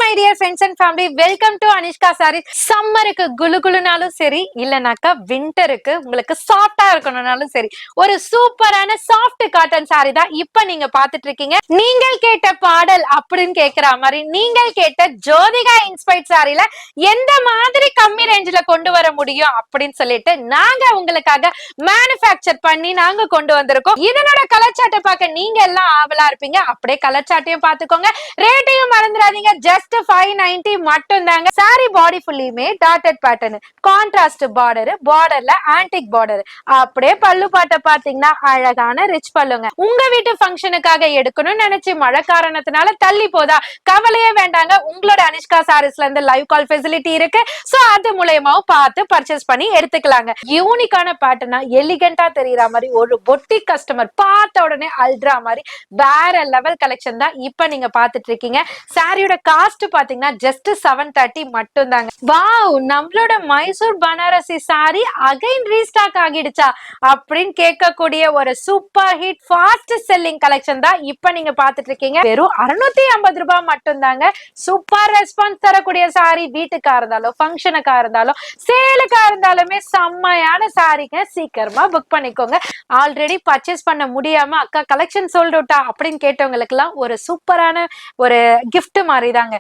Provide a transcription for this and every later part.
My dear friends and family, welcome to Anishka sorry. சம்மருக்கு குளுகுளுனாலும் சரி, இல்லனாக்கா விண்டருக்கு உங்களுக்கு சாஃப்டா இருக்கணும்னாலும் சரி, ஒரு சூப்பரான சாஃப்ட் காட்டன் சாரி தான் இப்ப நீங்க பாத்துட்டு இருக்கீங்க. நீங்கள் கேட்ட பாடல் அப்படின்னு கேக்குற மாதிரி நீங்கள் கேட்ட ஜோதிகா இன்ஸ்பைர்ட் சாரில எந்த மாதிரி கம்மி ரேஞ்சில கொண்டு வர முடியும் அப்படின்னு சொல்லிட்டு நாங்க உங்களுக்காக மேனுஃபேக்சர் பண்ணி நாங்க கொண்டு வந்திருக்கோம். இதனோட கலர் பார்க்க நீங்க எல்லாம் ஆவலா இருப்பீங்க. அப்படியே கலர் சாட்டையும் பாத்துக்கோங்க. ரேட்டையும் மறந்துடாதீங்க. ஜஸ்ட் 590 மட்டும் தாங்க. சாரி பாடி ஃபுல்லியுமே டாட்டட் பேட்டர்ன், கான்ட்ராஸ்ட் பார்டர்ல ஆன்டிக் பார்டர். அப்படியே பல்லு பாட்ட பாத்தீங்கன்னா அழகான ரிச் பல்லுங்க. உங்க வீட்டு ஃபங்க்ஷனுக்காக எடுக்கணும்னு நினைச்சு மழை காரணத்தினால தள்ளி போதா, கவலையே வேண்டாங்க. உங்களோட அனிஷ்கா சாரீஸ்ல இருந்து லைவ் கால் ஃபெசிலிட்டி இருக்கு. சோ அது மூலமாவும் பார்த்து பர்ச்சேஸ் பண்ணி எடுத்துக்கலாங்க. யூனிக்கான பேட்டர்னா எலிகண்டா தெரியற மாதிரி ஒரு பொட்டிக் கஸ்டமர் பார்த்த உடனே அல்ட்ரா மாதிரி வேற லெவல் கலெக்ஷன் தான் இப்ப நீங்க பாத்துட்டு இருக்கீங்க. சாரியோட காஸ்ட் பாத்தீங்கன்னா ஜஸ்ட் 730 மட்டும் தாங்க. வாவ், நம்மளோட Mysore Banarasi sorry again restock ஆகிடுச்சா அப்படின்னு கேட்கக்கூடிய ஒரு super hit fast selling collection தான் இப்ப நீங்க பாத்துட்டு இருக்கீங்க. வெறும் 650 ரூபாய் மட்டும் தாங்க. சூப்பர் ரெஸ்பான்ஸ் தரக்கூடிய சாரி. வீட்டுக்கா இருந்தாலும், ஃபங்க்ஷனுக்கா இருந்தாலும், சேலுக்கா இருந்தாலுமே செம்மையான சாரிங்க. சீக்கிரமா புக் பண்ணிக்கோங்க. ஆல்ரெடி பர்ச்சேஸ் பண்ண முடியாம அக்கா கலெக்ஷன் சோல்ட் அவுட்டா அப்படின்னு கேட்டவங்களுக்கு எல்லாம் ஒரு சூப்பரான ஒரு கிஃப்ட் மாதிரி தாங்க.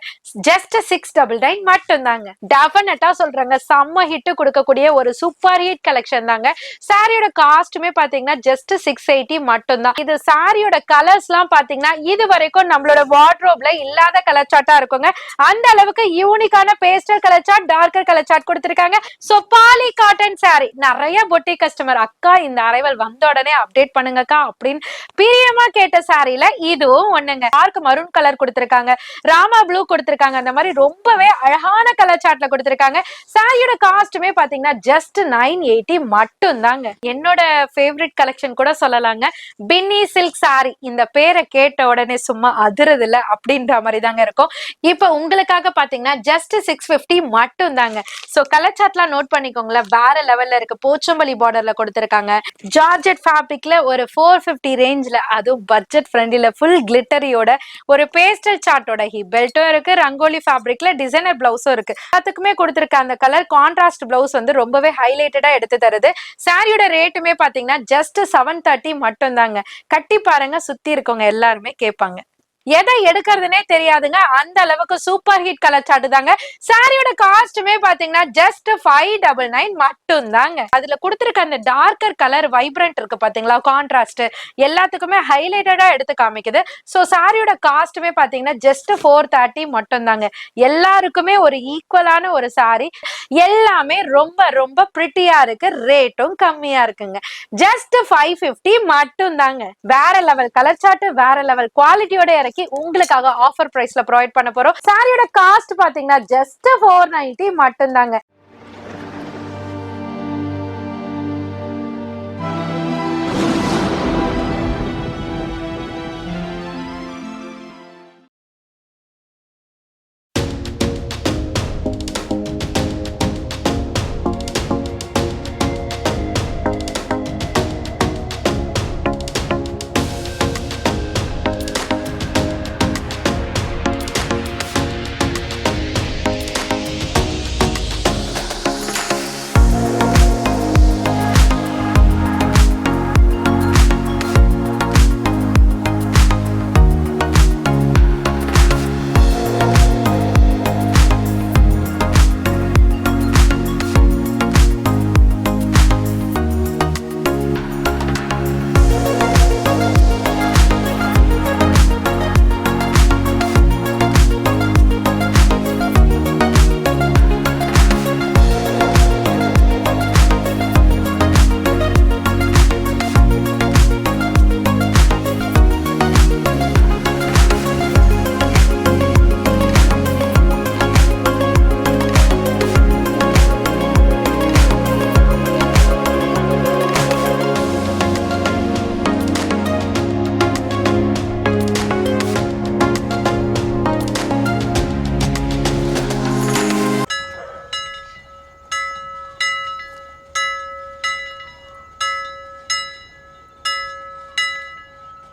ஜஸ்ட் 699 மட்டும் தாங்க. டெஃபினட்டா சொல்றாங்க, செம்ம ஹிட் கொடுக்கக்கூடிய ஒரு சூப்பர் ஹிட் கலெக்ஷன் தாங்க. சாரியோட காஸ்ட்டுமே பாத்தீங்கன்னா ஜஸ்ட் 680 மட்டும் தான். இது சாரியோட கலர்ஸ் எல்லாம் பாத்தீங்கன்னா இது வரைக்கும் நம்மளோட வார்ட்ரோப்ல இல்லாத கலர் சார்ட்டா இருக்குங்க. அந்த அளவுக்கு யூனிக்கான pastel colour chart, darker colour chart கொடுத்திருக்காங்க. சோ பாலி காட்டன் சாரி நிறைய பொட்டி கஸ்டமர் அக்கா இந்த அரைவல் வந்த உடனே அப்டேட் பண்ணுங்கக்கா அப்படின்னு பிரியமா கேட்ட சாரில இதுவும் ஒண்ணுங்க. டார்க் மரூன் கலர் கொடுத்திருக்காங்க, ராமா ப்ளூ கொடுத்திருக்காங்க. அந்த மாதிரி ரொம்பவே அழகான கலர் சார்ட்ல கொடுத்திருக்காங்க. சாரியோட காஸ்ட்டுமே பாத்தீங்கன்னா ஜஸ்ட் 980 மட்டும் தாங்க. என்னோட ஃபேவரட் கலெக்ஷன் கூட சொல்லலாங்க. பின்னி சில்க் சாரி. இந்த பேரை கேட்ட உடனே சும்மா அதிரது இல்ல அப்படின்ற மாதிரி தாங்க இருக்கும். இப்ப உங்களுக்காக பாத்தீங்கன்னா ஜஸ்ட் 650 மட்டும் தாங்க. சோ கலர் சார்ட்லாம் நோட் பண்ணிக்கோங்களேன். வேற லெவல்ல இருக்கு. போச்சம்பள்ளி பார்டர்ல கொடுத்திருக்காங்க. ஜார்ஜெட் ஃபேப்ரிக்ல ஒரு 450 ரேஞ்ச்ல, அதுவும் பட்ஜெட் ஃப்ரெண்ட்லில ஃபுல் கிளிட்டரியோட ஒரு பேஸ்டல் சார்ட்டோட ஹிப் பெல்ட்டும் இருக்கு. ரங்கோலி ஃபேப்ரிக்ல டிசைனர் பிளவுஸும் இருக்கு. அதுக்குமே கொடுத்திருக்க அந்த கலர் கான்ட்ராஸ்ட் பிளவுஸ் வந்து ரொம்பவே ஹைலைட்டடா எடுத்து தருது. சாரியோட ரேட்டுமே பாத்தீங்கன்னா ஜஸ்ட் 730 மட்டும் தாங்க. கட்டி பாருங்க, சுத்தி இருக்கவங்க எல்லாருமே கேட்பாங்க. எதை எடுக்கிறதுனே தெரியாதுங்க. அந்த அளவுக்கு சூப்பர் ஹிட் கலர் சார்ட் தாங்க. சாரியோட காஸ்ட்டுமே பாத்தீங்கன்னா ஜஸ்ட் 599 மட்டும் தாங்க. அதுல கொடுத்திருக்க அந்த டார்க்கர் கலர் வைப்ரண்ட் இருக்கு பாத்தீங்களா, கான்ட்ராஸ்ட் எல்லாத்துக்குமே ஹைலைட்டடா எடுத்து காமிக்குது. சோ சாரியோட காஸ்ட்டுமே பாத்தீங்கன்னா ஜஸ்ட் 430 மட்டும் தாங்க. எல்லாருக்குமே ஒரு ஈக்குவலான ஒரு சாரி. எல்லாமே ரொம்ப ரொம்ப பிரிட்டியா இருக்கு. ரேட்டும் கம்மியா இருக்குங்க. ஜஸ்ட் 550 மட்டும் தாங்க. வேற லெவல் கலர் சார்ட், வேற லெவல் குவாலிட்டியோட இறக்கி உங்களுக்காக ஆஃபர் பிரைஸ்ல ப்ரொவைட் பண்ண போறோம். சாரியோட காஸ்ட் பாத்தீங்கன்னா ஜஸ்ட் 490 மட்டும் தாங்க.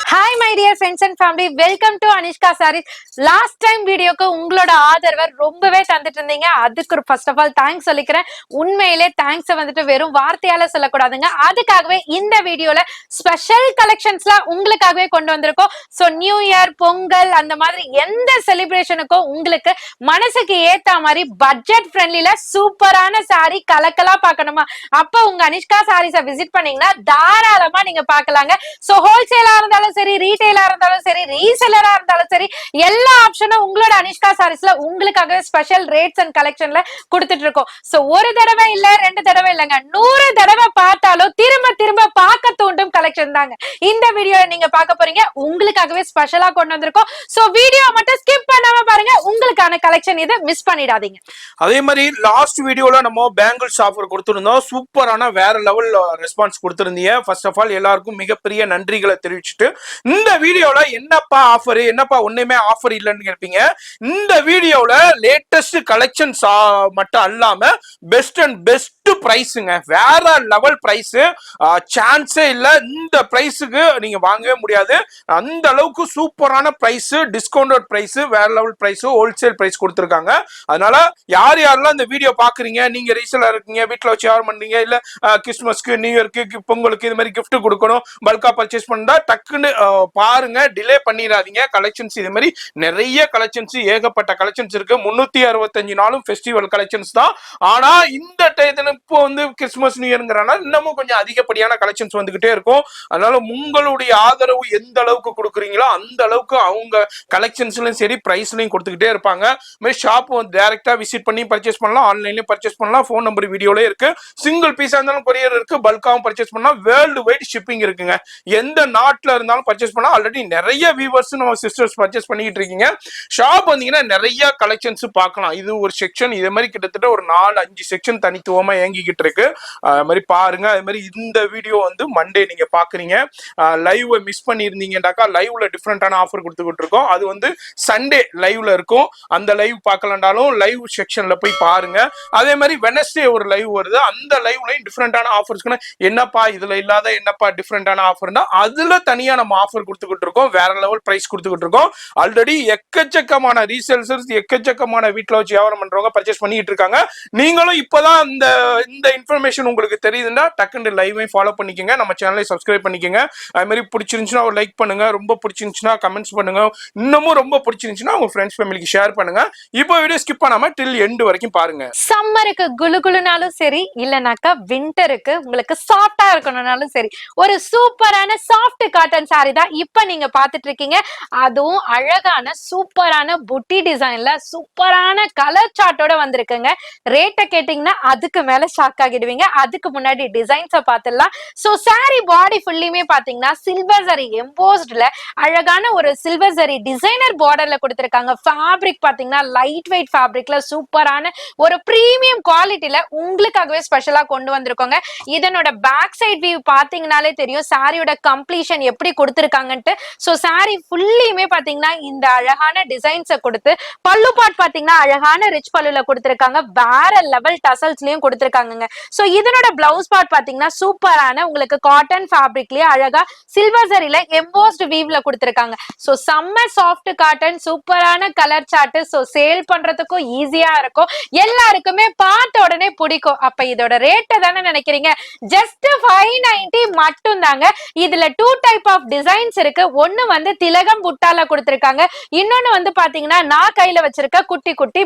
Hi my dear friends and family, welcome to Anishka Sarees. Last time வீடியோக்கு உங்களோட ஆதரவை ரொம்பவே தந்துட்டு இருந்தீங்க. அதுக்கு ஃபர்ஸ்ட் ஆஃப் ஆல் தேங்க்ஸ் சொல்லிக்கிறேன். உண்மையிலே தேங்க்ஸ் வந்துட்டு வெறும் வார்த்தையால சொல்லக்கூடாதுங்க. அதுக்காகவே இந்த வீடியோல ஸ்பெஷல் கலெக்ஷன்ஸ்ல உங்களுக்காகவே கொண்டு வந்திருக்கோம். ஸோ நியூ இயர், பொங்கல் அந்த மாதிரி எந்த செலிப்ரேஷனுக்கும் உங்களுக்கு மனசுக்கு ஏத்த மாதிரி பட்ஜெட் ஃப்ரெண்ட்லில சூப்பரான சாரி கலக்கலா பார்க்கணுமா? அப்ப உங்க அனிஷ்கா சாரீஸை விசிட் பண்ணீங்கன்னா தாராளமா நீங்க பார்க்கலாங்க. ஸோ ஹோல்சேலா இருந்தாலும் சரி, ரீட்டைலா இருந்தாலும் சரி, ரீசெல்லரா இருந்தாலும் சரி, எல்லா ஆப்ஷனும் உங்களோட அனிஷ்கா சாரீஸ்ல உங்களுக்காக ஸ்பெஷல் ரேட்ஸ் அண்ட் கலெக்ஷன்ல கொடுத்துட்டு இருக்கோம். சோ ஒரு தடவை இல்ல, 2 தடவை இல்லங்க, 100 தடவை பார்த்தாலும் திரும்ப திரும்ப பார்க்க தூண்டும் கலெக்ஷன் தாங்க இந்த வீடியோ நீங்க பார்க்க போறீங்க. உங்களுக்காகவே ஸ்பெஷலா கொண்டு வந்திருக்கோம். சோ வீடியோ மட்டும் ஸ்கிப் பண்ணாம பாருங்க. உங்களுக்கான கலெக்ஷன் இது மிஸ் பண்ணிடாதீங்க. அதே மாதிரி லாஸ்ட் வீடியோல நம்ம பேங்கிள்ஸ் ஆஃபர் கொடுத்திருந்தோம். சூப்பரான வேற லெவல் ரெஸ்பான்ஸ் கொடுத்திருந்தீங்க. ஃபர்ஸ்ட் ஆஃப் ஆல் எல்லாருக்கும் மிகப்பெரிய நன்றிகளை தெரிவிச்சுட்டு, இந்த வீடியோல என்னப்பா ஆஃபர், என்னப்பா ஒண்ணுமே ஆஃபர் இல்லைன்னு கேட்பீங்க. இந்த வீடியோல லேட்டஸ்ட் கலெக்ஷன்ஸ் மட்டும் அல்லாம பெஸ்ட் அண்ட் பெஸ்ட் பிரைஸுங்க, வேற லெவல் பிரைஸ், சான்ஸே இல்ல. இந்த பிரைஸுக்கு நீங்க வாங்கவே முடியாது. அந்த அளவுக்கு சூப்பரான பிரைஸ், டிஸ்கவுண்டட் பிரைஸ், வேற லெவல் பிரைஸ், ஹோல்சேல் பிரைஸ் கொடுத்திருக்காங்க. அதனால யார் யாரெல்லாம் இந்த வீடியோ பாக்குறீங்க, நீங்க ரீசெலர் இருக்கீங்க, வீட்டுல வச்சு யார் பண்றீங்க, இல்ல கிறிஸ்துமஸ்க்கு, நியூ இயர்க்கு, பொங்கலுக்கு இது மாதிரி கிஃப்ட் கொடுக்கணும், பல்கா பர்ச்சேஸ் பண்ணா டக்குன்னு பாருங்க, டிலே பண்ணிடாதீங்க. கலெக்ஷன்ஸ் இது மாதிரி நிறைய கலெக்ஷன்ஸ், ஏகப்பட்ட கலெக்ஷன்ஸ் இருக்கு. 365 நாளும் ஃபெஸ்டிவல் கலெக்ஷன்ஸ் தான். ஆனா இந்த டைத்துல இப்போ வந்து கிறிஸ்துமஸ், நியூ இயர்ங்கிறனால இன்னமும் கொஞ்சம் அதிகப்படியான கலெக்ஷன்ஸ் வந்துகிட்டே இருக்கும். அதனால உங்களுடைய ஆதரவு எந்த அளவுக்கு கொடுக்குறீங்களோ அந்த அளவுக்கு அவங்க கலெக்ஷன்ஸ்லயும் சரி, பிரைஸ்லயும் கொடுத்துக்கிட்டே இருப்பாங்க. ஷாப் வந்து டைரக்டா விசிட் பண்ணி பர்ச்சேஸ் பண்ணலாம், ஆன்லைன்லயும் பர்ச்சேஸ் பண்ணலாம். ஃபோன் நம்பர் வீடியோல இருக்கு. சிங்கிள் பீஸா இருந்தாலும் கொரியர் இருக்கு, பல்காவும் பர்ச்சேஸ் பண்ணலாம். வேர்ல்டு வைட் ஷிப்பிங் இருக்குங்க. எந்த நாட்டுல இருந்தாலும் பர்ச்சேஸ் பண்ணலாம். ஆல்ரெடி நிறைய வியூவர்ஸ் நம்ம சிஸ்டர்ஸ் பர்ச்சேஸ் பண்ணிட்டு இருக்கீங்க. ஷாப் வந்தீங்கன்னா நிறைய கலெக்ஷன்ஸ் பார்க்கலாம். இது ஒரு செக்ஷன், இதே மாதிரி கிட்டத்தட்ட ஒரு 4-5 செக்ஷன் தனித்துவமா இயங்கிக்கிட்டு இருக்கு. அது மாதிரி பாருங்க. அது மாதிரி இந்த வீடியோ வந்து மண்டே நீங்க பாக்குறீங்க. லைவ் மிஸ் பண்ணிருந்தீங்கன்னாக்கா லைவ்ல டிஃப்ரெண்டான ஆஃபர் கொடுத்துக்கிட்டு இருக்கோம். அது வந்து சண்டே லைவ்ல இருக்கும். அந்த லைவ் பார்க்கலனாலும் லைவ் செக்ஷன்ல போய் பாருங்க. அதே மாதிரி வெனஸ்டே ஒரு லைவ் வருது. அந்த லைவ்லயும் டிஃப்ரெண்டான ஆஃபர்ஸ்க்கு என்னப்பா இதுல இல்லாத என்னப்பா டிஃப்ரெண்டான ஆஃபர்னா அதுல தனியா நம்ம ஆஃபர் கொடுத்துக்கிட்டு இருக்கோம். வேற லெவல் பிரைஸ் கொடுத்துக்கிட்டு இருக்கோம். ஆல்ரெடி எக்கச்சக்கமான ரீசேல்சர்ஸ், எக்கச்சக்கமான வீட்டுல வச்சு வியாபாரம் பண்றவங்க பர்ச்சேஸ் பண்ணிட்டு இருக்காங்க. நீங்களும் இப்பதான் இந்த இன்ஃபர்மேஷன் உங்களுக்கு தெரியுதுன்னா டக்குன்னு லைவையும் ஃபாலோ பண்ணிக்கோங்க. நம்ம சேனலை சப்ஸ்கிரைப் பண்ணிக்கோங்க. அது மாதிரி பிடிச்சிருந்துச்சுன்னா ஒரு லைக் பண்ணுங்க. ரொம்ப பிடிச்சிருந்துச்சுன்னா கமெண்ட்ஸ் பண்ணுங்க. இன்னமும் ரொம்ப பிடிச்சிருந்துச்சுன்னா உங்க ஃப்ரெண்ட்ஸ் ஃபேமிலிக்கு ஷேர் பண்ணுங்க. இப்போ வீடியோ ஸ்கிப் பண்ணாம டில் எண்ட் வரைக்கும் பாருங்க. சம்மருக்கு குளுகுளுனாலும் சரி, இல்லனாக்கா விண்டருக்கு உங்களுக்கு சாஃப்டா இருக்கணும்னாலும் சரி, ஒரு சூப்பரான சாஃப்ட் காட்டன் சாரி தான் இப்ப நீங்க பாத்துட்டு இருக்கீங்க. அதுவும் அழகான சூப்பரான புட்டி டிசைன்ல சூப்பரான கலர் சார்ட்டோட வந்திருக்குங்க. ரேட்டை கேட்டீங்கன்னா அதுக்கு மேல ஷாக் ஆகிடுவீங்க. அதுக்கு முன்னாடி டிசைன்ஸை பார்த்துடலாம். சோ சாரி பாடி ஃபுல்லியுமே பாத்தீங்கன்னா சில்வர் ஜரி எம்போஸ்ட்ல அழகான ஒரு சில்வர் ஜரி டிசைனர் பார்டர்ல கொடுத்திருக்காங்க. ஃபேப்ரிக் பாத்தீங்கன்னா லைட் வெயிட் ஃபேப்ரிக்ல சூப்பரான ஒரு பிரீமியம் குவாலிட்டில உங்களுக்காகவே ஸ்பெஷலா கொண்டு வந்திருக்கோங்க. இதனோட பேக் சைட் வியூ பாத்தீங்கன்னாலே தெரியும் சாரியோட கம்ப்ளீஷன் எப்படி கொடுத்திருக்காங்கன்ட்டு. சோ சாரி ஃபுல்லியுமே பாத்தீங்கன்னா இந்த அழகான டிசைன்ஸை கொடுத்து, பல்லு பார்ட் பாத்தீங்கன்னா அழகான ரிச் பல்லுல கொடுத்திருக்காங்க. வேற லெவல் டசல்ஸ்லயும் கொடுத்திருக்காங்க. சோ இதனோட பிளவுஸ் பார்ட் பாத்தீங்கன்னா சூப்பரான உங்களுக்கு காட்டன் ஃபேப்ரிக்லயே அழகா சில்வர் ஜரில எம்போஸ்ட் வீவ்ல கொடுத்திருக்காங்க. சோ செம்ம சாஃப்ட் காட்டன், சூப்பரான கலர் சார்ட். சோ சேல் பண்றதுக்கும் ஈஸியா இருக்கும், எல்லாருக்குமே பார்த்த உடனே பிடிக்கும். அப்ப இதோட ரேட்டை தானே நினைக்கிறீங்க? ஜஸ்ட் 590 மட்டும் தாங்க. இதுல 2 டைப் ஆஃப் டிசைன்ஸ் இருக்கு. ஒன்னு வந்து திலகம் புட்டால கொடுத்திருக்காங்க, இன்னொன்னு வந்து பாத்தீங்கன்னா நான் கையில வச்சிருக்க குட்டி குட்டி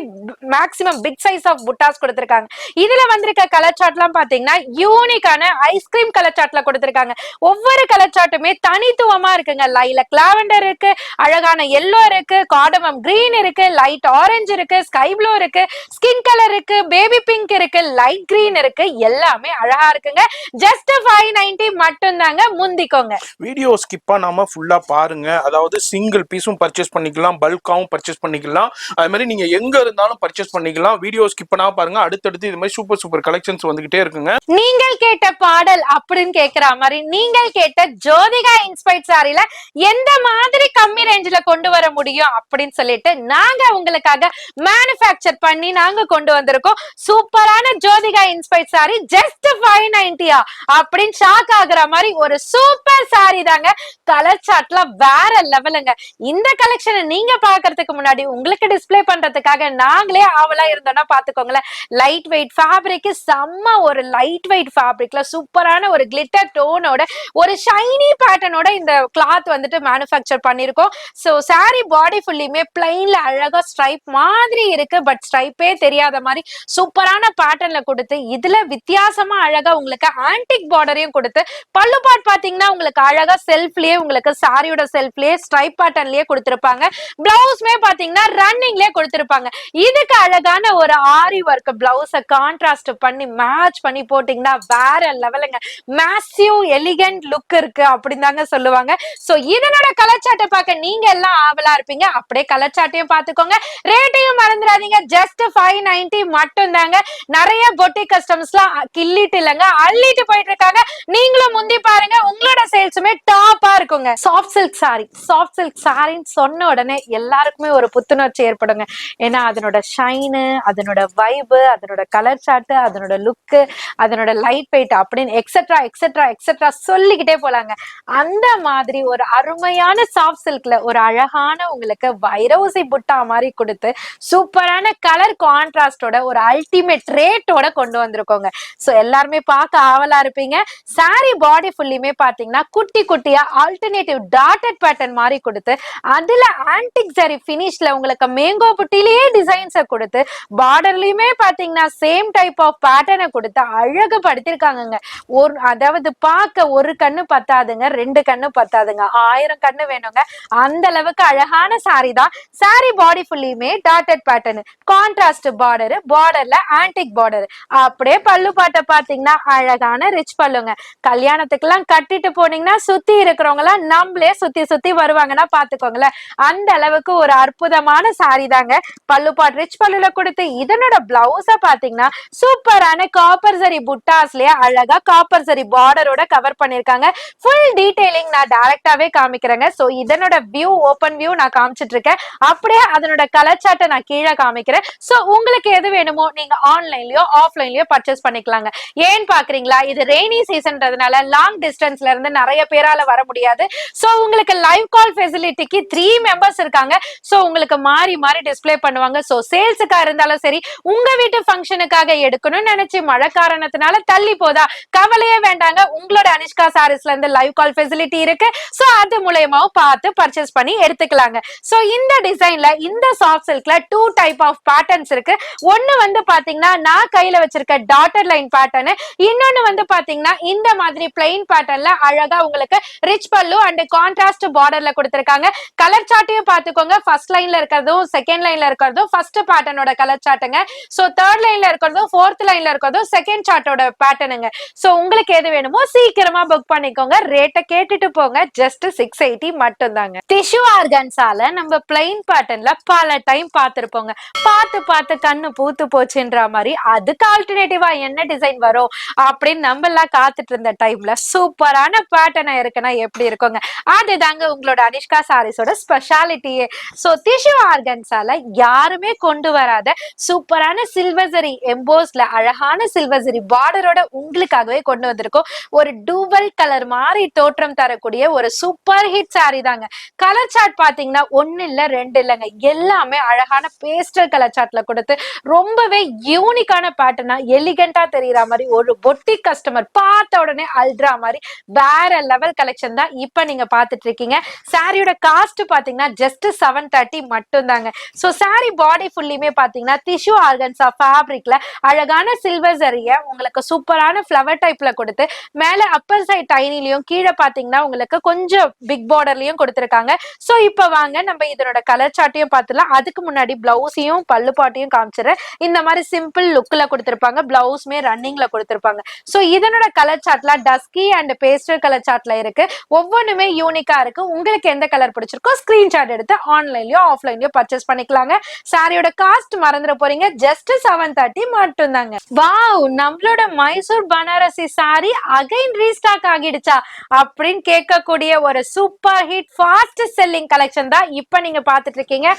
மேக்ஸிமம் பிக் சைஸ் ஆஃப் புட்டாஸ் கொடுத்திருக்காங்க. இதுல வந்திருக்க கலர் சார்ட்லாம் பாத்தீங்கன்னா யூனிக்கான ஐஸ்கிரீம் கலர் சார்ட்ல கொடுத்திருக்காங்க. ஒவ்வொரு கலர் சார்ட்டுமே தனித்துவமா இருக்குங்க. லைலக் லாவெண்டர் இருக்கு, அழகான எல்லோ இருக்கு, கார்டமம் கிரீன் இருக்கு, லைட் ஆரஞ்சு இருக்கு, ஸ்கை ப்ளூ இருக்கு, ஸ்கின் கலர் இருக்கு, பேபி பிங்க் இருக்கு, லைட் கிரீன் இருக்கு. எல்லாமே அழகா இருக்குங்க. ஜஸ்ட் 590 மட்டும் தாங்க. முந்திக்கோங்க. வீடியோ ஸ்கிப் பண்ணாம ஃபுல்லா பாருங்க. அதாவது சிங்கிள் பீஸும் பர்ச்சேஸ் பண்ணிக்கலாம், பல்காவும் பர்ச்சேஸ் பண்ணிக்கலாம். அது மாதிரி நீங்க எங்க இருந்தாலும் பர்ச்சேஸ் பண்ணிக்கலாம். வீடியோ ஸ்கிப் பண்ணாம பாருங்க. அடுத்தடுத்து இது மாதிரி சூப்பர் சூப்பர் கலெக்ஷன்ஸ் வந்துகிட்டே இருக்குங்க. நீங்கள் கேட்ட பாடல் அப்படின்னு கேக்குற மாதிரி நீங்கள் கேட்ட ஜோதிகா இன்ஸ்பைர்ட் சாரில எந்த மாதிரி கம்மி ரேஞ்சில கொண்டு வர முடியும் அப்படின்னு சொல்லிட்டு நாங்க உங்களுக்காக மேனுஃபேக்சர் பண்ணி நாங்க கொண்டு வந்திருக்கோம். சூப்பரான ஜோதிகா இன்ஸ்பைர்ட் சாரி ஜஸ்ட் 590 அப்படின்னு ஷாக் ஆகுற மாதிரி ஒரு சூப்பர் சாரி தாங்க. கலர் சார்ட்ல வேற லெவலுங்க. இந்த கலெக்ஷனை நீங்க பாக்குறதுக்கு முன்னாடி உங்களுக்கு டிஸ்ப்ளே பண்றதுக்காக நாங்களே ஆவலா இருந்தோம்னா பாத்துக்கோங்களேன். லைட் வெயிட் ஃபேப்ரிக், செம்ம ஒரு லைட் வெயிட் ஃபேப்ரிக்ல சூப்பரான ஒரு கிளிட்டர் டோனோட ஒரு ஷைனி பேட்டர்னோட இந்த கிளாத் வந்துட்டு மேனுஃபேக்சர் பண்ணிருக்கோம். சோ சாரி பாடி ஃபுல்லியுமே பிளைன்ல அழகா ஸ்ட்ரைப் மாதிரி இருக்கு. பட் ஸ்ட்ரைப்பே தெரியாத மாதிரி சூப்பரான பேட்டர்ன்ல கொடுத்து இதுல வித்தியாசமா அழகா உங்களுக்கு ஆன்டிக் பார்டரையும் கொடுத்து பல்லு பார்ட் பாத்தீங்கன்னா உங்களுக்கு அழகா செல்ஃப்லயே உங்களுக்கு சாரியோட செல்ஃப்லயே ஸ்ட்ரைப் பேட்டர்ன்லயே கொடுத்திருப்பாங்க. பிளவுஸ்மே பாத்தீங்கன்னா ரன்னிங்லயே கொடுத்திருப்பாங்க. இதுக்கு அழகான ஒரு ஆரி ஒர்க் பிளவுஸ கான்ட்ராஸ்ட் பண்ணி மேட்ச் பண்ணி போட்டீங்கன்னா வேற லெவலுங்க. மேசிவ் எலிகன்ட் லுக் இருக்கு அப்படின்னு தாங்க சொல்லுவாங்க. சோ இதனோட கலர் சார்ட்டை பார்க்க நீங்க எல்லாம் ஆவலா இருப்பீங்க. அப்படியே கலர் சார்ட்டையும் பாத்துக்கோங்க. ரேட்டையும் மறந்துடாதீங்க. ஜஸ்ட் 590 மட்டும் தாங்க. நிறைய பொட்டிக் கஸ்டமர்ஸ்லாம் கிள்ளிட்டு இல்லங்க அள்ளிட்டு போயிட்டு இருக்காங்க. நீங்களும் முந்தி பாருங்க, உங்களோட சேல்ஸுமே டாப்பா இருக்குங்க. Soft silk sari, soft silk சாரின்னு சொன்ன உடனே எல்லாருக்குமே ஒரு புத்துணர்ச்சி ஏற்படுங்க. ஏன்னா அதனோட ஷைனு, அதனோட வைபு, அதனோட கலர் சார்ட், அதனோட லுக்கு, அதனோட லைட் வெயிட் அப்படின்னு எக்ஸெட்ரா எக்ஸெட்ரா எக்ஸெட்ரா சொல்லிக்கிட்டே போலாங்க. அந்த மாதிரி ஒரு அருமையான சாஃப்ட் சில்க்ல ஒரு அழகான உங்களுக்கு வைரோசி புட்டா மாதிரி கொடுத்து சூப்பரான கலர் கான்ட்ராஸ்டோட ஒரு அல்டிமேட் ரேட்டோட கொண்டு வந்திருக்கோங்க. சோ எல்லாருமே பார்க்க ஆவலா இருப்பீங்க. சாரி பாடி ஃபுல்லியுமே பாத்தீங்கன்னா குட்டி குட்டியா ஆல்டர்னேட்டிவ் டாட்டட் பேட்டர்ன் மாதிரி கொடுத்து அதுல ஆன்டிக் ஜரி பினிஷ்ல உங்களுக்கு மேங்கோ புட்டிலேயே டிசைன்ஸை கொடுத்து பார்டர்லயுமே பாத்தீங்கன்னா சேம் டைப் ஆஃப் பேட்டர்னை கொடுத்து அழகு படுத்திருக்காங்க. ஒரு அதாவது பார்க்க ஒரு கண்ணு பத்தாதுங்க, 2 கண்ணு பத்தாதுங்க, 1000 கண்ணு வேணுங்க. அந்த அளவுக்கு அழகான சாரி தான். சாரி பாடி ஃபுல்லியுமே டாட்டட் பேட்டர்ன், கான்ட்ராஸ்ட் பார்டர், பார்டர்ல ஆன்டிக் பார்டர். அப்படியே பல்லு பாட்டை பாத்தீங்கன்னா அழகான ரிச் பல்லுங்க. கல்யாணத்துக்கு எல்லாம் கட்டிட்டு போனீங்கன்னா சுத்தி இருக்கிறவங்க எல்லாம் நம்மளே சுத்தி சுத்தி வருவாங்கன்னா பாத்துக்கோங்களேன். அந்த அளவுக்கு ஒரு அற்புதமான சாரி தாங்க. பல்லு பாட் ரிச் பல்லுல கொடுத்து இதனோட பிளவுஸ பாத்தீங்கன்னா சூப்பரான காப்பர் சரி புட்டாஸ்லயே அழகா காப்பர் சரி பார்டரோட கவர் பண்ணிருக்காங்க. ஃபுல் டீடைலிங் நான் டைரக்டாவே காமிக்கிறேங்க. சோ இதனோட வியூ, ஓபன் வியூ நான் காமிச்சிட்டு இருக்கேன். அப்படியே அதனோட கலர் சார்ட்டை நான் கீழே காமிக்கிறேன். சோ உங்களுக்கு எது வேணுமோ நீங்க ஆன்லைன்லயோ ஆஃப்லைன்லயோ பர்ச்சேஸ் பண்ணிக்கலாங்க. ஏன் பாக்குறீங்களா, இது ரெய்னி சீசன்றதுனால லாங் டிஸ்டன்ஸ்ல இருந்து நிறைய பேரால வர முடியாது. சோ உங்களுக்கு லைவ் கால் ஃபெசிலிட்டிக்கு 3 மெம்பர்ஸ் இருக்காங்க. சோ உங்களுக்கு மாறி மாறி டிஸ்ப்ளே பண்ணுவாங்க. சோ சேல்ஸுக்கா இருந்தாலும் சரி, உங்க வீட்டு ஃபங்க்ஷனுக்காக எடுக்கணும்னு நினைச்சு மழை காரணத்தினால தள்ளி போதா, கவலையே வேண்டாங்க. உங்களோட அனிஷ்கா சாரீஸ்ல இருந்து லைவ் கால் ஃபெசிலிட்டி இருக்கு. சோ அது மூலமாவும் பார்த்து பர்ச்சேஸ் பண்ணி எடுத்துக்கலாங்க. சோ இந்த டிசைன்ல இந்த சாஃப்ட் சில்க்ல 2 டைப் ஆஃப் பேட்டர்ன்ஸ் இருக்கு. ஒன்னு வந்து பாத்தீங்கன்னா நான் கையில வச்சிருக்க டாட்டர் லைன் பேட்டர்ன், இன்னொன்னு வந்து பாத்தீங்கன்னா இந்த மாதிரி பிளைன் பேட்டர்ன்ல அழகா உங்களுக்கு ரிச் பல்லு அண்ட் கான்ட்ராஸ்ட் பார்டர்ல கொடுத்திருக்காங்க. கலர் சார்ட்டையும் பாத்துக்கோங்க. ஃபர்ஸ்ட் லைன்ல இருக்கிறதும் செகண்ட் லைன்ல இருக்கிறதும் ஃபர்ஸ்ட் பேட்டர்னோட கலர் சார்ட்டுங்க. சோ தேர்ட் லைன்ல இருக்கிறதும் ஃபோர்த் லைன்ல இருக்கிறதும் செகண்ட் சார்ட்டோட பேட்டர்னுங்க. சோ உங்களுக்கு எது வேணுமோ சீக்கிரமா புக் பண்ணிக்கோங்க. ரேட்டை கேட்டுட்டு போங்க. ஜஸ்ட் 680 மட்டும் தாங்க. டிஷ்யூ ஆர்கன்ஸால நம்ம பிளைன் பேட்டர்ன்ல பல டைம் பார்த்திருப்போங்க. பார்த்து பார்த்து கண்ணு பூத்து போச்சுன்ற மாதிரி அதுக்கு ஆல்டர்னேட்டிவா என்ன டிசைன் வரும் அப்படின்னு நம்ம எல்லாம் காத்துட்டு இருந்த டைம்ல சூப்பரான பேட்டர்னா இருக்குன்னா எப்படி இருக்குங்க. அதுதாங்க உங்களோட அனிஷ்கா சாரீஸோட ஸ்பெஷாலிட்டியே. சோ டிஷ்யூ ஆர்கன்ஸால யாருமே கொண்டு வராத சூப்பரான சில்வர் ஜரி எம்போஸ்ல அழகான சில்வர் ஜரி பார்டரோட உங்களுக்காகவே கொண்டு வந்திருக்கோம். ஒரு டூவல் கலர் மாதிரி தோற்றம் தரக்கூடிய ஒரு சூப்பர் ஹிட் சாரி தாங்க. கலர் சார்ட் பாத்தீங்கன்னா 1 இல்ல 2 இல்லைங்க, எல்லாமே அழகான பேஸ்டல் கலர் சார்ட்ல கொடுத்து ரொம்பவே யூனிக்கான பேட்டர்னா எலிகண்டா தெரியற மாதிரி ஒரு பொட்டிக் கஸ்டமர் பார்த்த உடனே அல்ட்ரா மாதிரி வேற லெவல் கலெக்ஷன் தான் இப்ப நீங்க பாத்துட்டு இருக்கீங்க. சாரியோட காஸ்ட் பாத்தீங்கன்னா ஜஸ்ட் 730 மட்டும் தாங்க. சோ சாரி பாடி ஃபுல்லியுமே பாத்தீங்கன்னா டிஷ்யூ ஆர்கன்ஸா ஃபேப்ரிக்ல அழகான சில்வர் ஜரிய உங்களுக்கு சூப்பரான ஃப்ளவர் டைப்ல கொடுத்து மேல அப்பர் சைட் டைனிலையும் கீழே பாத்தீங்கன்னா உங்களுக்கு கொஞ்சம் பிக் பார்டர்லயும் கொடுத்திருக்காங்க. சோ இப்ப வாங்க நம்ம இதனோட கலர் சார்ட்டையும் பார்த்துலாம். அதுக்கு முன்னாடி பிளவுஸையும் பல்லு பாட்டையும் காமிச்சிடுறேன். இந்த மாதிரி சிம்பிள் லுக்ல கொடுத்திருப்பாங்க. பிளவுஸ்மே ரன்னிங்ல கொடுத்திருப்பாங்க. சோ இதனோட கலர் சார்ட்ல டஸ்கி அண்ட் பேஸ்டல் கலர் சார்ட்ல இருக்கு. ஒவ்வொன்றுமே யூனிக்கா இருக்கு. உங்களுக்கு எந்த கலர் பிடிச்சிருக்கோ ஸ்கிரீன்ஷாட் எடுத்து ஆன்லைன்லயோ ஆஃப்லைன்லயோ பர்ச்சேஸ் பண்ணிக்கலாங்க. சாரியோட காஸ்ட் மறந்துட போறீங்க, ஜஸ்ட் 730 மட்டும் தாங்க. வாவ், நம்மளோட Mysore Banarasi sorry again restock ஆகிடுச்சா அப்படின்னு கேட்கக்கூடிய ஒரு super hit fast selling collection தான் இப்ப நீங்க பாத்துட்டு இருக்கீங்க.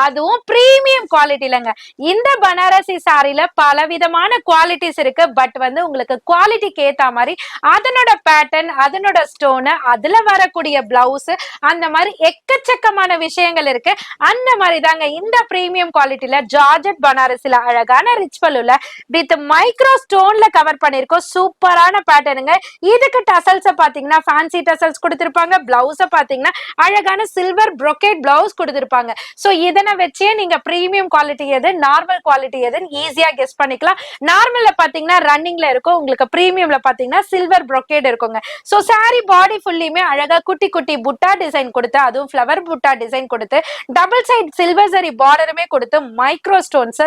அதுவும் பிரீமியம் குவாலிட்டிலங்க. இந்த பனாரசி சாரில பல விதமான குவாலிட்டிஸ் இருக்கு. பட் வந்து உங்களுக்கு குவாலிட்டிக்கு ஏத்த மாதிரி அதனோட பேட்டர்ன், அதனோட ஸ்டோன், அதுல வரக்கூடிய பிளவுஸ், அந்த மாதிரி எக்கச்சக்கமான விஷயங்கள் இருக்கு. அந்த மாதிரி தாங்க இந்த பிரீமியம் குவாலிட்டில ஜார்ஜெட் பனாரசில அழகான ரிச் பல்லுல வித் மைக்ரோ ஸ்டோன்ல கவர் பண்ணிருக்கோம். சூப்பரான பேட்டர்னுங்க. இதுக்கு டசல்ஸ் பாத்தீங்கன்னா ஃபேன்சி டசல்ஸ் கொடுத்திருப்பாங்க. பிளவுஸ பாத்தீங்கன்னா அழகான சில்வர் brocade பிளவுஸ் கொடுத்திருப்பாங்க. சோ இதனை வச்சே நீங்க பிரீமியம் குவாலிட்டி எது, நார்மல் குவாலிட்டி எதுன்னு ஈஸியா கெஸ் பண்ணிக்கலாம். நார்மல்ல பாத்தீங்கன்னா ரன்னிங்ல இருக்கும், உங்களுக்கு பிரீமியம்ல பாத்தீங்கன்னா சில்வர் brocade இருக்குங்க. சோ சாரி பாடி ஃபுல்லியுமே அழகா குட்டி குட்டி புட்டா டிசைன் கொடுத்து, அதுவும் ஃப்ளவர் புட்டா டிசைன் கொடுத்து, டபுள் சைட் சில்வர் சரி பார்டருமே கொடுத்து மைக்ரோ ஸ்டோன்ஸ்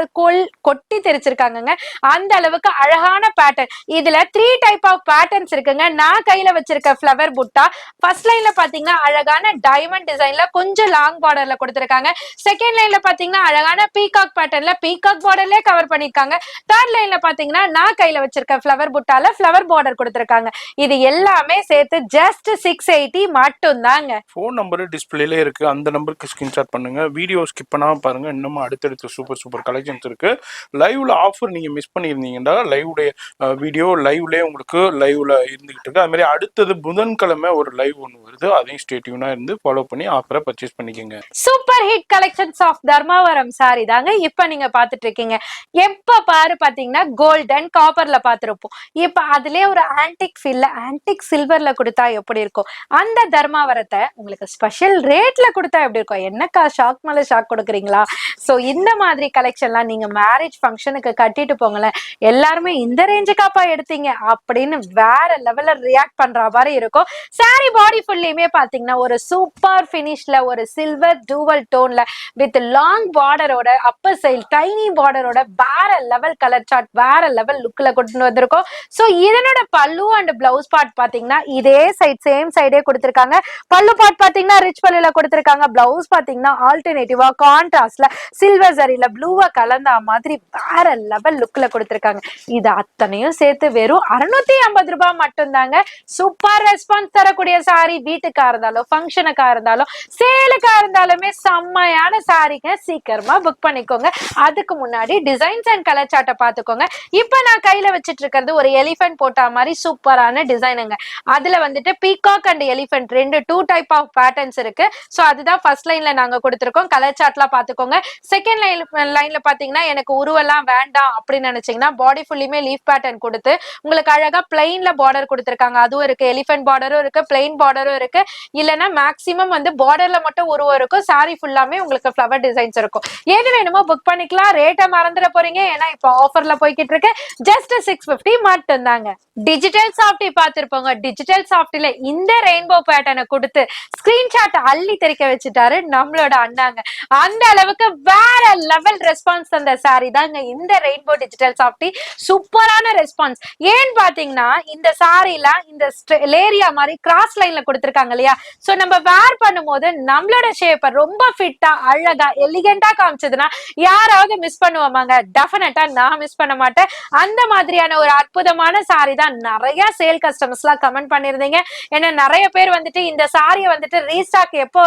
கொட்டி தெரிச்சிருக்காங்க. அந்த அளவுக்கு அழகான பேட்டர்ன். இதுல 3 டைப் ஆஃப் பேட்டர்ன்ஸ் இருக்குங்க. நான் கையில வச்சிருக்க ஃப்ளவர் புட்டா ஃபர்ஸ்ட் லைன்ல பாத்தீங்கன்னா அழகான டைமண்ட் டிசைன்ல கொஞ்சம் லாங் பார்டர்ல கொடுத்திருக்காங்க. செகண்ட் லைன்ல பாத்தீங்கன்னா அழகான பீகாக் பேட்டர்ன்ல பீகாக் பார்டர்லயே கவர் பண்ணிருக்காங்க. தேர்ட் லைன்ல பாத்தீங்கன்னா நான் கையில வச்சிருக்க ஃப்ளவர் புட்டால ஃப்ளவர் பார்டர் கொடுத்திருக்காங்க. இது எல்லாமே சேர்த்து ஜஸ்ட் 680 மட்டும் தாங்க. ஃபோன் நம்பர் டிஸ்பிளேல இருக்கு, அந்த நம்பருக்கு ஸ்கிரீன்ஷாட் பண்ணுங்க. வீடியோ ஸ்கிப் பண்ணாம பாருங்க, இன்னமும் அடுத்தடுத்த சூப்பர் சூப்பர் கலெக்ஷன்ஸ் இருக்கு. லைவ்ல ஆஃபர் நீங்க மிஸ் பண்ணியிருந்தீங்கன்னா லைவ்டைய வீடியோ லைவ்லேயே உங்களுக்கு லைவ்ல இருந்துகிட்டு இருக்கு. அது மாதிரி அடுத்தது புதன்கிழமை ஒரு லைவ் ஒன்று வருது, அதையும் ஸ்டே டியூனா இருந்து ஃபாலோ பண்ணி ஆஃபரை பர்ச்சேஸ் பண்ணிக்கோங்க. Super hit collections of Dharmavaram sari தாங்க இப்ப நீங்க பாத்துட்டு இருக்கீங்க. எப்ப பாரு பாத்தீங்கன்னா கோல்டன் காப்பர்ல பாத்துருப்போம். இப்ப அதுலயே ஒரு ஆன்டிக் ஃபீல்ல ஆன்டிக் சில்வர்ல கொடுத்தா எப்படி இருக்கும், அந்த தர்மாவரத்தை உங்களுக்கு ஸ்பெஷல் ரேட்ல கொடுத்தா எப்படி இருக்கும். என்னக்கா ஷாக் மேல ஷாக் கொடுக்குறீங்களா? சோ இந்த மாதிரி கலெக்ஷன்லாம் நீங்க மேரேஜ் ஃபங்க்ஷனுக்கு கட்டிட்டு போங்களேன், எல்லாருமே இந்த ரேஞ்சுக்காப்பா எடுத்தீங்க அப்படின்னு வேற லெவல்ல ரியாக்ட் பண்ற மாதிரி இருக்கும். சாரி பாடி ஃபுல்லியுமே பாத்தீங்கன்னா ஒரு சூப்பர் பினிஷ்ல ஒரு சில்வர் டூவல் டோன்ல வித் லாங் பார்டரோட அப்பர் சைடு டைனி பார்டரோட வேற லெவல் கலர் சார்ட், வேற லெவல் லுக்ல கொண்டு வந்திருக்கோம். சோ இதனோட பல்லு அண்ட் பிளவுஸ் பார்ட் பாத்தீங்கன்னா இதே சைட் சேம் சைடே கொடுத்திருக்காங்க. பல்லு பார்ட் பாத்தீங்கன்னா ரிச் பல்லுல கொடுத்திருக்காங்க. பிளவுஸ் பாத்தீங்கன்னா ஆல்டர்னேட்டிவா கான்ட்ராஸ்ட்ல சில்வர் சரியில ப்ளூவா கலந்த மாதிரி வேற லெவல் லுக்ல கொடுத்திருக்காங்க. இது அத்தனையும் சேர்த்து வெறும் 650 ரூபாய் மட்டும் தாங்க. சூப்பர் ரெஸ்பான்ஸ் தரக்கூடிய சாரி. வீட்டுக்கா இருந்தாலும் ஃபங்க்ஷனுக்கா இருந்தாலும் சேலுக்கா இருந்தாலுமே செம்மையான சாரிங்க. சீக்கிரமா புக் பண்ணிக்கோங்க. அதுக்கு முன்னாடி டிசைன்ஸ் அண்ட் கலர் சார்ட்டை பாத்துக்கோங்க. இப்ப நான் கையில வச்சிட்டு இருக்கிறது ஒரு எலிஃபென்ட் போட்டா மாதிரி சூப்பரான டிசைனுங்க. அதுல வந்துட்டு பீகாக் அண்ட் எலிஃபென்ட் ரெண்டு 2 டைப் ஆஃப் பேட்டர்ன்ஸ் இருக்கு. சோ அதுதான் ஃபர்ஸ்ட் லைன்ல நாங்க கொடுத்திருக்கோம். கலர் சார்ட்லாம் பாத்துக்கோங்க. செகண்ட் லைன்ல பாத்தீங்கன்னா எனக்கு உருவெல்லாம் வேண்டாம் அப்படின்னு நினைச்சீங்கன்னா பாடி ஃபுல்லியுமே லீஃப் பேட்டர்ன் கொடுத்து உங்களுக்கு அழகா பிளைன்ல பார்டர் கொடுத்திருக்காங்க. அதுவும் இருக்கு, எலிஃபென்ட் பார்டரும் இருக்கு, பிளைன் பார்டரும் இருக்கு. இல்லைன்னா மேக்சிமம் வந்து பார்டர்ல மட்டும் உருவம் இருக்கும், சாரி ஃபுல்லாமே உங்களுக்கு ஃபிளவர் டிசைன்ஸ் இருக்கும். எது வேணுமோ புக் பண்ணிக்கலாம். ரேட்டை மறந்துட போறீங்க, ஏன்னா இப்ப ஆஃபர்ல போய்கிட்டு இருக்கு. ஜஸ்ட் 650 மட்டும் தாங்க. டிஜிட்டல் சாஃப்டி பார்த்திருப்போங்க. டிஜிட்டல் சாஃப்டில இந்த ரெயின்போ பேட்டர்னை கொடுத்து ஸ்கிரீன்ஷாட் அள்ளி தெரிக்க வச்சுட்டாரு நம்மளோட அண்ணாங்க. அந்த அளவுக்கு வேற லெவல் ரெஸ்பான்ஸ் தந்த சாரி தாங்க இந்த ரெயின்போ டிஜிட்டல் சாஃப்டி. சூப்பரான ரெஸ்பான்ஸ். ஏன்னு பாத்தீங்கன்னா இந்த சாரில இந்த லேரியா மாதிரி கிராஸ் லைன்ல கொடுத்திருக்காங்க இல்லையா. சோ நம்ம வேர் பண்ணும்போது நம்மளோட ஷேப்பை ரொம்ப ஃபிட்டா அழகா எலிகென்டா காமிச்சதுன்னா யாராவது மிஸ் பண்ணுவாங்க? டெஃபினட்டா நான் மிஸ் பண்ண மாட்டேன். அந்த மாதிரியான ஒரு அற்புதமான சாரி தான் நிறைய சேல் கஸ்டமர்ஸ் எல்லாம் கமெண்ட் பண்ணிருந்தீங்க. ஏன்னா நிறைய பேர் வந்துட்டு இந்த சாரியை வந்துட்டு ரீஸ்டாக் எப்போ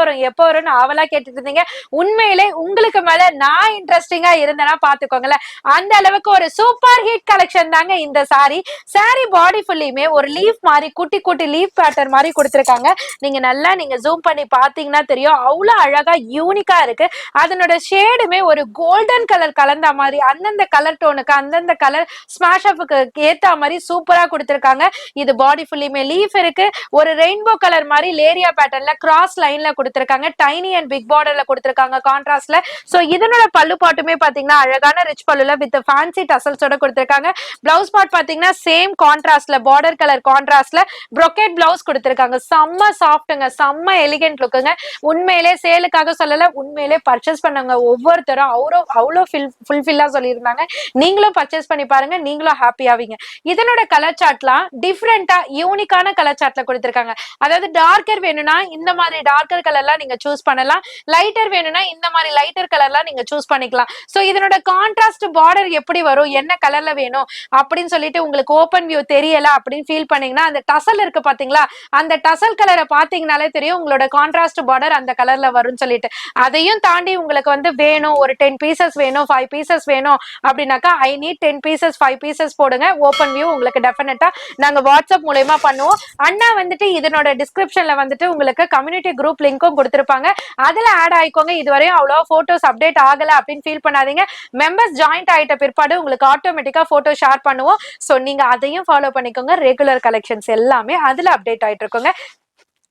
வரும்னு ஆவலா கேட்டுட்டு இருந்தீங்க. உண்மையிலே உங்களுக்கு மேல நான் இன்ட்ரெஸ்டிங்கா இருந்தேன்னா பாத்துக்கோங்களேன். அந்த அளவுக்கு ஒரு சூப்பர் ஹிட் கலெக்ஷன் தாங்க இந்த சாரி. சாரி பாடி ஃபுல்லியுமே ஒரு லீஃப் மாதிரி குட்டி குட்டி லீஃப் பேட்டர்ன் மாதிரி கொடுத்திருக்காங்க. நீங்க ஜூம் பண்ணி பாத்தீங்கன்னா தெரியும், அவ்வளவு அழகா யூனிக்கா இருக்கு. அதனோட ஷேடுமே ஒரு கோல்டன் கலர் கலந்த மாதிரி அந்தந்த கலர் டோனுக்கு அந்தந்த கலர் ஸ்மாஷ் அப்புக்கு ஏத்த மாதிரி சூப்பரா கொடுத்திருக்காங்க. இது பாடி ஃபுல்லியுமே லீஃப் இருக்கு. ஒரு ரெயின்போ கலர் மாதிரி லேரியா பேட்டர்ன்ல கிராஸ் லைன்ல கொடுத்திருக்காங்க. டைனி அண்ட் பிக் பார்டர்ல கொடுத்திருக்காங்க கான்ட்ராஸ்ட்ல. சோ இதனோட பல்லு பாட்டுமே பாத்தீங்கன்னா அழகான ரிச் பல்லுல வித் ஃபேன்சி டசல்ஸோட கொடுத்திருக்காங்க. பிளவுஸ் பார்ட் பாத்தீங்கன்னா சேம் கான்ட்ராஸ்ட்ல பார்டர் கலர் கான்ட்ராஸ்ட்ல brocade பிளவுஸ் கொடுத்திருக்காங்க. செம்ம சாஃப்ட்டுங்க, செம்ம எலிகென்ட் லுக்குங்க. உண்மையிலே சேலுக்காக சொல்லல, உண்மையிலே பர்ச்சேஸ் பண்ணவங்க ஒவ்வொருத்தரும் அவ்வளோ ஃபுல்ஃபில்லா சொல்லியிருந்தாங்க. நீங்களும் பர்ச்சேஸ் பண்ணி பாருங்க, நீங்களும் ஹாப்பி ஆவீங்க. இதனோட கலர் சார்ட்லாம் டிஃப்ரெண்டா யூனிக்கான கலர் சார்ட்ல கொடுத்திருக்காங்க. அதாவது டார்க்கர் வேணும்னா இந்த மாதிரி டார்க்கர் கலர்லாம் நீங்க சூஸ் பண்ணலாம், லைட்டர் வேணும்னா இந்த மாதிரி லைட்டர் கலர்லாம் நீங்க சூஸ் பண்ணிக்கலாம். சோ இதனோட கான்ட்ராஸ்ட் பார்டர் எப்படி வரும், என்ன கலர்ல வேணும் அப்படின்னு சொல்லிட்டு உங்களுக்கு ஓபன் வியூ தெரியல அப்படின்னு ஃபீல் பண்ணீங்கன்னா அந்த டசல் இருக்கு பாத்தீங்களா, அந்த டசல் கலரை பாத்தீங்கன்னாலே தெரியும் உங்களோட கான்ட்ராஸ்ட் பார்டர் அந்த கலர்ல வரும்னு சொல்லிட்டு. அதையும் தாண்டி உங்களுக்கு வந்து வேணும் ஒரு 10 பீசஸ் வேணும் 5 பீசஸ் வேணும் அப்படின்னாக்கா ஐ நீட் 10 பீசஸ் 5 பீசஸ் போடுங்க, ஓபன் வியூ உங்களுக்கு டெஃபினட்டா நாங்க வாட்ஸ்அப் மூலமா பண்ணுவோம். அண்ணா வந்துட்டு இதனோட டிஸ்கிரிப்ஷன்ல வந்துட்டு உங்களுக்கு கம்யூனிட்டி குரூப் லிங்க்கும் கொடுத்திருப்பாங்க, அதுல ஆட் ஆயிக்கோங்க. இதுவரையும் அவ்வளவா போட்டோஸ் அப்டேட் ஆகல அப்படின்னு ஃபீல் பண்ணாதீங்க. மெம்பர்ஸ் ஜாயின்ட் ஆயிட்ட பிற்பாடு உங்களுக்கு ஆட்டோமேட்டிக்கா போட்டோ ஷேர் பண்ணுவோம். சோ நீங்க அதையும் ஃபாலோ பண்ணிக்கோங்க. ரெகுலர் கலெக்ஷன்ஸ் எல்லாமே அதுல அப்டேட் ஆயிட்டு இருக்குங்க.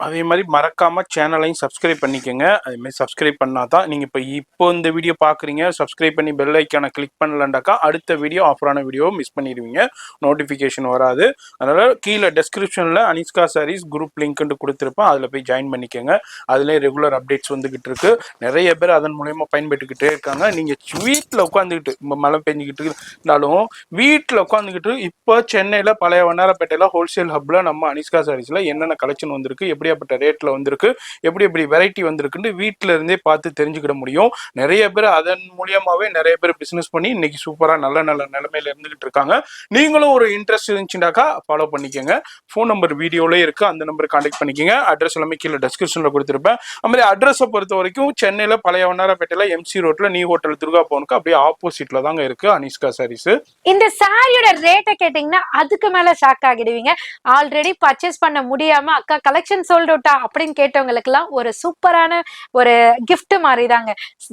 அதே மாதிரி மறக்காம சேனலையும் சப்ஸ்கிரைப் பண்ணிக்கோங்க. அதே மாதிரி சப்ஸ்கிரைப் பண்ணாதான் நீங்க இப்போ இந்த வீடியோ பாக்குறீங்க, சப்ஸ்கிரைப் பண்ணி பெல் ஐக்கான கிளிக் பண்ணலண்டாக்கா அடுத்த வீடியோ ஆஃபரான வீடியோ மிஸ் பண்ணிடுவீங்க, நோட்டிபிகேஷன் வராது. அதனால கீழே டெஸ்கிரிப்ஷன்ல அனிஷ்கா சாரீஸ் குரூப் லிங்க்னு கொடுத்துருப்பேன், அதுல போய் ஜாயின் பண்ணிக்கோங்க. அதுல ரெகுலர் அப்டேட்ஸ் வந்துகிட்டு இருக்கு. நிறைய பேர் அதன் மூலயமா பயன்பட்டுக்கிட்டே இருக்காங்க. நீங்க வீட்டுல உட்காந்துக்கிட்டு மழை பெஞ்சுக்கிட்டு இருந்தாலும் வீட்டுல உட்காந்துக்கிட்டு இப்போ சென்னையில பழைய வண்ணாரப்பேட்டையில ஹோல்சேல் ஹப்ல நம்ம அனிஷ்கா சாரீஸ்ல என்னென்ன கலெக்ஷன் வந்திருக்கு, எப்படி ரேட்ல வந்திருக்கு, எப்படி எப்படி வெரைட்டி வந்திருக்குன்னு வீட்டுல இருந்தே பார்த்து தெரிஞ்சுக்கிட முடியும். நிறைய பேர் அதன் மூலியமாவே நிறைய பேர் பிசினஸ் பண்ணி இன்னைக்கு சூப்பரா நல்ல நல்ல நிலைமையில இருந்துகிட்டு இருக்காங்க. நீங்களும் ஒரு இன்ட்ரெஸ்ட் இருந்துச்சுனாக்கா ஃபாலோ பண்ணிக்கோங்க. ஃபோன் நம்பர் வீடியோல இருக்கு, அந்த நம்பர் கான்டாக்ட் பண்ணிக்கோங்க. அட்ரஸ் எல்லாமே கீழே டிஸ்கிரிப்ஷன்ல கொடுத்துருப்பேன். அது மாதிரி அட்ரஸை பொறுத்த வரைக்கும் சென்னையில பழைய வண்ணாரப்பேட்டையில எம்சி ரோட்ல நியூ ஹோட்டல் துர்கா பவனுக்கு அப்படியே ஆப்போசிட்ல தாங்க இருக்கு அனிஷ்கா சாரீஸ். இந்த சாரியோட ரேட்டை கேட்டீங்கன்னா அதுக்கு மேல ஷாக் ஆகிடுவீங்க. ஆல்ரெடி பர்ச்சேஸ் பண்ண முடியாம அக்கா கலெக்ஷன் சோல்ட் அவுட்டா அப்படின்னு கேட்டவங்களுக்கு எல்லாம் ஒரு சூப்பரான ஒரு கிஃப்ட் மாதிரி தாங்க.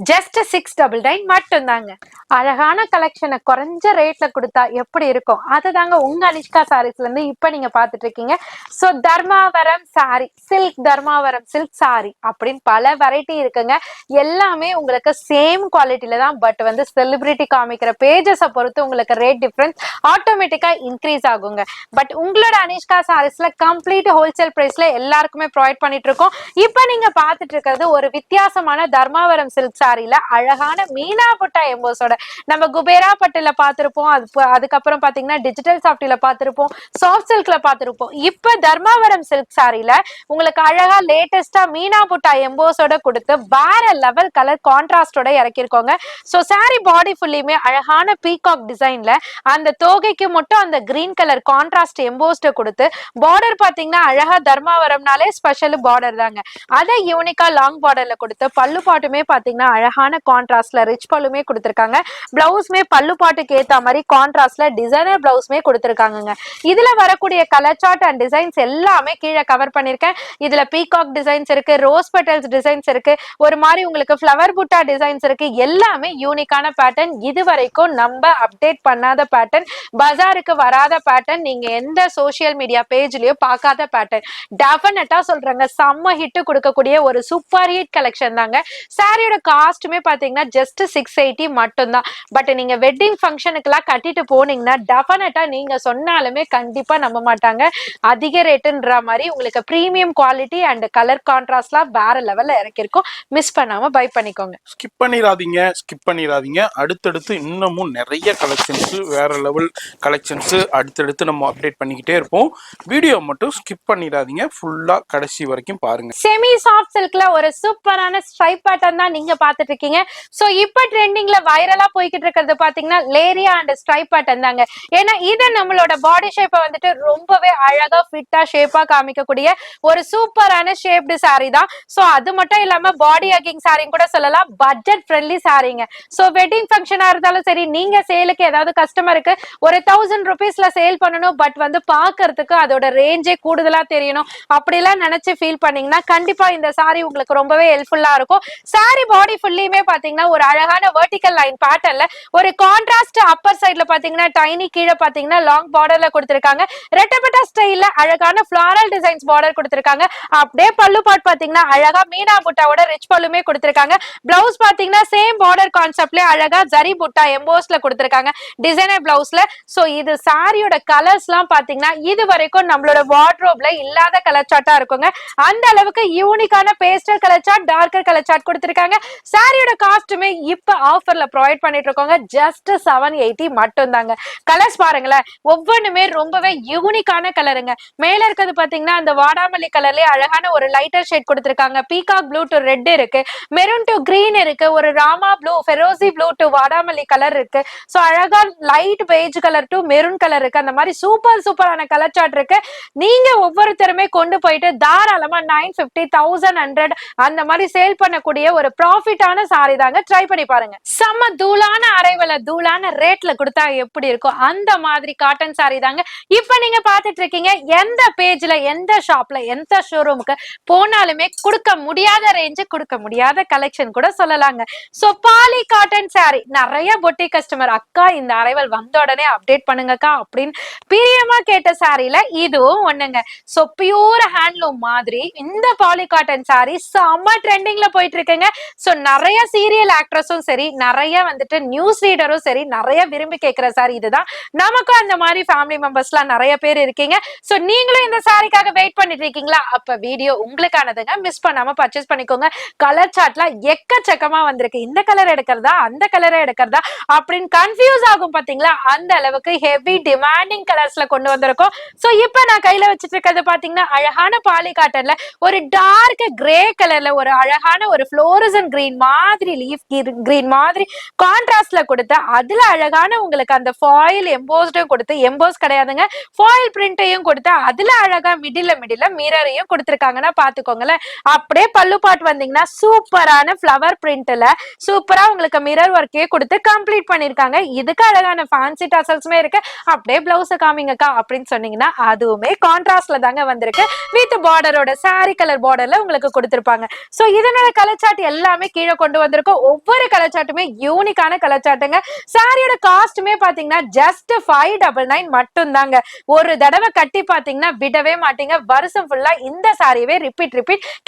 ஜஸ்ட் 699 மட்டும் தாங்க. அழகான கலெக்ஷனை குறைஞ்ச ரேட்ல கொடுத்தா எப்படி இருக்கும், அதுதாங்க உங்க அனிஷ்கா சாரீஸ்ல இருந்து இப்ப நீங்க பாத்துட்டு இருக்கீங்க. So Dharmavaram sorry silk, Dharmavaram silk sorry அப்படின்னு பல வெரைட்டி இருக்குங்க. எல்லாமே உங்களுக்கு சேம் குவாலிட்டியில தான், பட் வந்து செலிபிரிட்டி காமிக்கிற பேஜஸை பொறுத்து உங்களுக்கு ரேட் டிஃபரன்ஸ் ஆட்டோமேட்டிக்கா இன்க்ரீஸ் ஆகுங்க. பட் உங்களோட அனிஷ்கா சாரீஸ்ல கம்ப்ளீட் ஹோல்சேல் பிரைஸ்ல எல்லாருக்குமே ப்ரொவைட் பண்ணிட்டு இருக்கோம். இப்ப நீங்க பாத்துட்டு இருக்கிறது ஒரு வித்தியாசமான தர்மாவரம் சில்க் சாரியில அழகான மீனா புட்டா எம்போஸோட நம்ம குபேரா பட்டுல பாத்திருப்போம், அதுக்கப்புறம் பாத்தீங்கன்னா டிஜிட்டல் சாஃப்ட்ல பாத்திருப்போம், சாஃப்ட் சில்க்ல பாத்திருப்போம். இப்ப தர்மாவரம் சில்க் சாரியில உங்களுக்கு அழகா லேட்டஸ்டா மீனா புட்டா எம்போஸோட கொடுத்து வேற level colour கான்ட்ராஸ்டோட இறக்கிருக்கோங்க. So sorry body ஃபுல்லியுமே அழகான பீகாக் டிசைன்ல அந்த தோகைக்கு மட்டும் அந்த கிரீன் கலர் கான்ட்ராஸ்ட் எம்போஸ்ட கொடுத்து பார்டர் பாத்தீங்கன்னா அழகா தர்மாவரம்னாலே ஸ்பெஷல் பார்டர் தாங்க. அதை யூனிக்கா லாங் பார்டர்ல கொடுத்து பல்லு பாட்டுமே பாத்தீங்கன்னா அழகான கான்ட்ராஸ்ட்ல ரிச் பல்லுமே கொடுத்திருக்காங்க. பிளவுஸ்மே பல்லு பாட்டுக்கு ஏத்த மாதிரி கான்ட்ராஸ்ட்ல டிசைனர் பிளவுஸ்மே கொடுத்திருக்காங்க. இதுல வரக்கூடிய கலர் சார்ட் அண்ட் டிசைன்ஸ் எல்லாமே கீழே கவர் பண்ணிருக்கேன். இதுல பீகாக் டிசைன்ஸ் இருக்கு, ரோஸ் பெட்டல்ஸ் டிசைன்ஸ் இருக்கு, ஒரு மாதிரி உங்களுக்கு ஃப்ளவர் புட்டா டிசைன்ஸ் இருக்கு. எல்லாமே யூனிக்கான பேட்டர்ன், இது வரைக்கும் நம்ம அப்டேட் பண்ணாத பேட்டர்ன், பஜாருக்கு வராத பேட்டர்ன், நீங்க எந்த சோசியல் மீடியா பேஜ்லயோ பார்க்காத பேட்டர்ன். டெஃபினட்டா சொல்றாங்க செம்ம ஹிட் கொடுக்கக்கூடிய ஒரு சூப்பர் ஹிட் கலெக்ஷன் தாங்க. சாரியோட காஸ்ட்டுமே பாத்தீங்கன்னா ஜஸ்ட் 680 மட்டும் தான். பட் நீங்க வெட்டிங் ஃபங்க்ஷனுக்கு எல்லாம் கட்டிட்டு போனீங்கன்னா டெஃபினட்டா நீங்க சொன்னாலுமே கண்டிப்பா நம்ப மாட்டாங்க. அதிக ரேட்டுன்ற மாதிரி உங்களுக்கு பிரீமியம் குவாலிட்டி அண்ட் கலர் கான்ட்ராஸ்ட்லாம் வேற லெவல்ல இறக்கிருக்கும். மிஸ் பண்ணாம பை பண்ணிக்கோங்க. ஸ்கிப் பண்ணிடாதீங்க. அடுத்தடுத்து இன்னமும் நிறைய கலெக்ஷன்ஸ், வேற லெவல் கலெக்ஷன்ஸ் அடுத்தடுத்து நம்ம அப்டேட் பண்ணிக்கிட்டே இருப்போம். வீடியோ மட்டும் ஸ்கிப் பண்ணிடாதீங்க, ஃபுல்லா கடைசி வரைக்கும் பாருங்க. செமி சாஃப்ட் சில்க்ல ஒரு சூப்பரான ஸ்ட்ரைப் பேட்டர்ன் தான் நீங்க பாத்துட்டு இருக்கீங்க. சோ இப்ப ட்ரெண்டிங்ல வைரலா போய்கிட்டு இருக்கிறது பாத்தீங்கன்னா லேரியா அண்ட் ஸ்ட்ரைப் பேட்டர்ன் தாங்க. ஏன்னா இது நம்மளோட பாடி ஷேப்பை வந்துட்டு ரொம்பவே அழகா ஃபிட்டா ஷேப்பா காமிக்கக்கூடிய ஒரு சூப்பரான ஷேப்டு சாரி தான். சோ அது மட்டும் இல்லாம பாடி ஹக்கிங் சாரின்னு கூட சொல்லலாம், பட்ஜெட் ஃப்ரெண்ட்லி சாரிங்க. சோ வெட்டிங் ஃபங்க்ஷனா இருந்தாலும் சரி, நீங்க சேலுக்கு ஏதாவது கஸ்டமருக்கு ஒரு 1000 rupeesல சேல் பண்ணணும், பட் வந்து பாக்குறதுக்கு அதோட ரேஞ்சே கூடுதலா தெரியணும் அப்படிலாம் நினைச்சு ஃபீல் பண்ணீங்கன்னா கண்டிப்பா இந்த சாரி உங்களுக்கு ரொம்பவே ஹெல்ப்ஃபுல்லா இருக்கும். சாரி பாடி ஃபுல்லியுமே பாத்தீங்கன்னா ஒரு அழகான வெர்டிகல் லைன் பேட்டர்ன்ல ஒரு கான்ட்ராஸ்ட் அப்பர் சைடுல பாத்தீங்கன்னா டைனி, கீழே பாத்தீங்கன்னா லாங் பார்டர்ல கொடுத்திருக்காங்க. ரெட்டப்பட்ட ஸ்டைல்ல அழகான ஃபிளாரல் டிசைன்ஸ் பார்டர் கொடுத்திருக்காங்க. அப்படியே பல்லு பாட் பாத்தீங்கன்னா அழகா மீனா புட்டாவோட ரிச் பல்லுமே கொடுத்திருக்காங்க. பிளவுஸ் பாத்தீங்கன்னா சேம் பார்டர் கான்செப்ட்ல அழகா ஜரி புட்டா எம்போஸ்ல கொடுத்திருக்காங்க டிசைனர் பிளவுஸ்ல. சோ இது சாரியோட கலர்ஸ் எல்லாம் பாத்தீங்கன்னா இது வரைக்கும் நம்மளோட வார்ட்ரோப்ல இல்லாத கலர் சார்ட்டா இருக்குங்க. அந்த அளவுக்கு யூனிக்கான pastel colour chart, darker colour chart கொடுத்திருக்காங்க. சாரியோட காஸ்ட்டுமே இப்ப ஆஃபர்ல ப்ரொவைட் பண்ணிட்டு இருக்கோங்க. ஜஸ்ட் 780 மட்டும் தாங்க. கலர்ஸ் பாருங்களேன், ஒவ்வொன்றுமே ரொம்பவே யூனிக்கான கலருங்க. மேல இருக்கிறது பாத்தீங்கன்னா அந்த வாடாமல்லி கலர்லயே அழகான ஒரு லைட்டர் ஷேட் கொடுத்திருக்காங்க. பீகாக் ப்ளூ டு ரெட் இருக்கு, மெரூன் டு கிரீன் இருக்கு, ஒரு ராமா ப்ளூ, ஃபெரோசி ப்ளூ டு வாடாமல்லி கலர் இருக்கு. சோ அழகா light beige colour to maroon colour இருக்கு. அந்த மாதிரி சூப்பரான கலர் சார்ட் இருக்கு. நீங்க ஒவ்வொருத்தருமே கொண்டு போயிட்டு தாராளமா 950, 1100 அந்த மாதிரி சேல் பண்ணக்கூடிய ஒரு ப்ராஃபிட்டான சாரி தாங்க. ட்ரை பண்ணி பாருங்க. செம்ம தூளான அரைவல தூளான ரேட்ல கொடுத்தா எப்படி இருக்கும் அந்த மாதிரி காட்டன் சாரி தாங்க இப்ப நீங்க பாத்துட்டு இருக்கீங்க. எந்த பேஜ்ல, எந்த ஷாப்ல, எந்த ஷோரூமுக்கு போனாலுமே கொடுக்க முடியாத ரேஞ்சு, கொடுக்க முடியாத கலெக்ஷன் கூட சொல்லலாங்க. சோ பாலி காட்டன் சாரி நிறைய பொட்டி கஸ்டமர் அக்கா இந்த அரைவல் வந்த உடனே அப்டேட் பண்ணுங்கக்கா அப்படின்னு பிரியமா கேட்ட சாரில இதுவும் ஒண்ணுங்க. சோ பியூர் ஹேண்ட்லூம் மாதிரி இந்த பாலி காட்டன் சாரி செம்ம ட்ரெண்டிங்ல போயிட்டு இருக்குங்க. சோ நிறைய சீரியல் ஆக்ட்ரஸும் சரி, நிறைய வந்துட்டு நியூஸ் ரீடரும் சரி, நிறைய விரும்பி கேட்கிற சாரி இதுதான். நமக்கும் அந்த மாதிரி ஃபேமிலி மெம்பர்ஸ் எல்லாம் நிறைய பேர் இருக்கீங்க. சோ நீங்களும் இந்த சாரிக்காக வெயிட் பண்ணிட்டு இருக்கீங்களா? அப்ப வீடியோ உங்களுக்கானதுங்க. மிஸ் பண்ணாம பர்ச்சேஸ் பண்ணிக்கோங்க. கலர் சார்ட்ல எக்கச்சக்கமா வந்திருக்கு. இந்த கலர் எடுக்கிறதா, அந்த கலரை எடுக்கிறதா அப்படின்னு கன்ஃபியூஸ் ஆகும் பாத்தீங்களா? அந்த அளவுக்கு ஹெவி டிமாண்டிங் கலர்ஸ்ல கொண்டு வந்திருக்கோம். சோ இப்ப நான் கையில வச்சிட்டு இருக்கிறது பாத்தீங்கன்னா அழகான பாலி காட்டன்ல ஒரு டார்க் கிரே கலர்ல ஒரு அழகான ஒரு ஃப்ளோரசன் கிரீன் மாதிரி, லீஃப் கிரீன் மாதிரி கான்ட்ராஸ்ட்ல கொடுத்து அதுல அழகான உங்களுக்கு அந்த ஃபாயில் எம்போஸ்டும் கொடுத்து, எம்போஸ் கிடையாதுங்க, ஃபாயில் பிரிண்டையும் கொடுத்து அதுல அழகா மிடில் மிரரையும் கொடுத்திருக்காங்கன்னா பாத்துக்கோங்களேன். அப்படியே பல்லு பாட்டு வந்தீங்கன்னா சூப்பரான ஃபிளவர் பிரிண்ட்ல சூப்பரா உங்களுக்கு மிரர் ஒர்க்கே கொடுத்து கம்ப்ளீட் பண்ணிருக்காங்க. இதுக்கு அழகான ஃபேன்சி டசல்ஸ்மே இருக்கு. அப்படியே பிளவுஸ் காமிங்கக்கா அப்படின்னு சொன்னீங்கன்னா அதுவுமே கான்ட்ராஸ்ட்ல தாங்க வந்திருக்கு. வித் பார்டரோட சாரி கலர் பார்டர்ல உங்களுக்கு கொடுத்திருப்பாங்க. சோ இதனோட கலர் சார்ட் எல்லாமே கீழே கொண்டு வந்திருக்கோம். ஒவ்வொரு கலர் சார்ட்டுமே யூனிக்கான கலர் சார்ட்டுங்க. சாரியோட காஸ்ட்டுமே பாத்தீங்கன்னா ஜஸ்ட் 599 மட்டும் தாங்க. ஒரு தடவை கட்டி பாத்தீங்கன்னா விடவே மாட்டீங்க. வருஷம் ஃபுல்லா இந்த சாரியவே ரிப்பீட்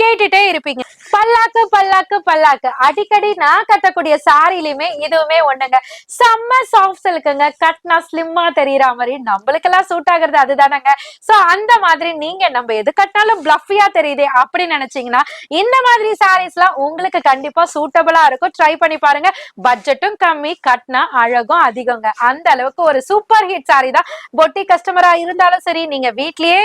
கேட்டுட்டே இருப்பீங்க. பல்லாக்கு பல்லாக்கு பல்லாக்கு அடிக்கடி நான் கட்டக்கூடிய சாரிலுமே இதுவுமே ஒண்ணுங்க. செம்ம சாஃப்ட் சில்க்குங்க. கட்னா ஸ்லிம்மா தெரியற மாதிரி நம்மளுக்கெல்லாம் சூட் ஆகுறது அதுதானங்க. சோ அந்த மாதிரி நீங்க நம்ம எது கட்டினாலும் பிளஃபியா தெரியுதே அப்படின்னு நினைச்சீங்கன்னா இந்த மாதிரி சாரீஸ்லாம் உங்களுக்கு கண்டிப்பா சூட்டபிளா இருக்கும். ட்ரை பண்ணி பாருங்க. பட்ஜெட்டும் கம்மி, கட்டினா அழகும் அதிகங்க. அந்த அளவுக்கு ஒரு சூப்பர் ஹிட் சாரி தான். பொட்டி கஸ்டமரா இருந்தாலும் சரி, நீங்க வீட்லயே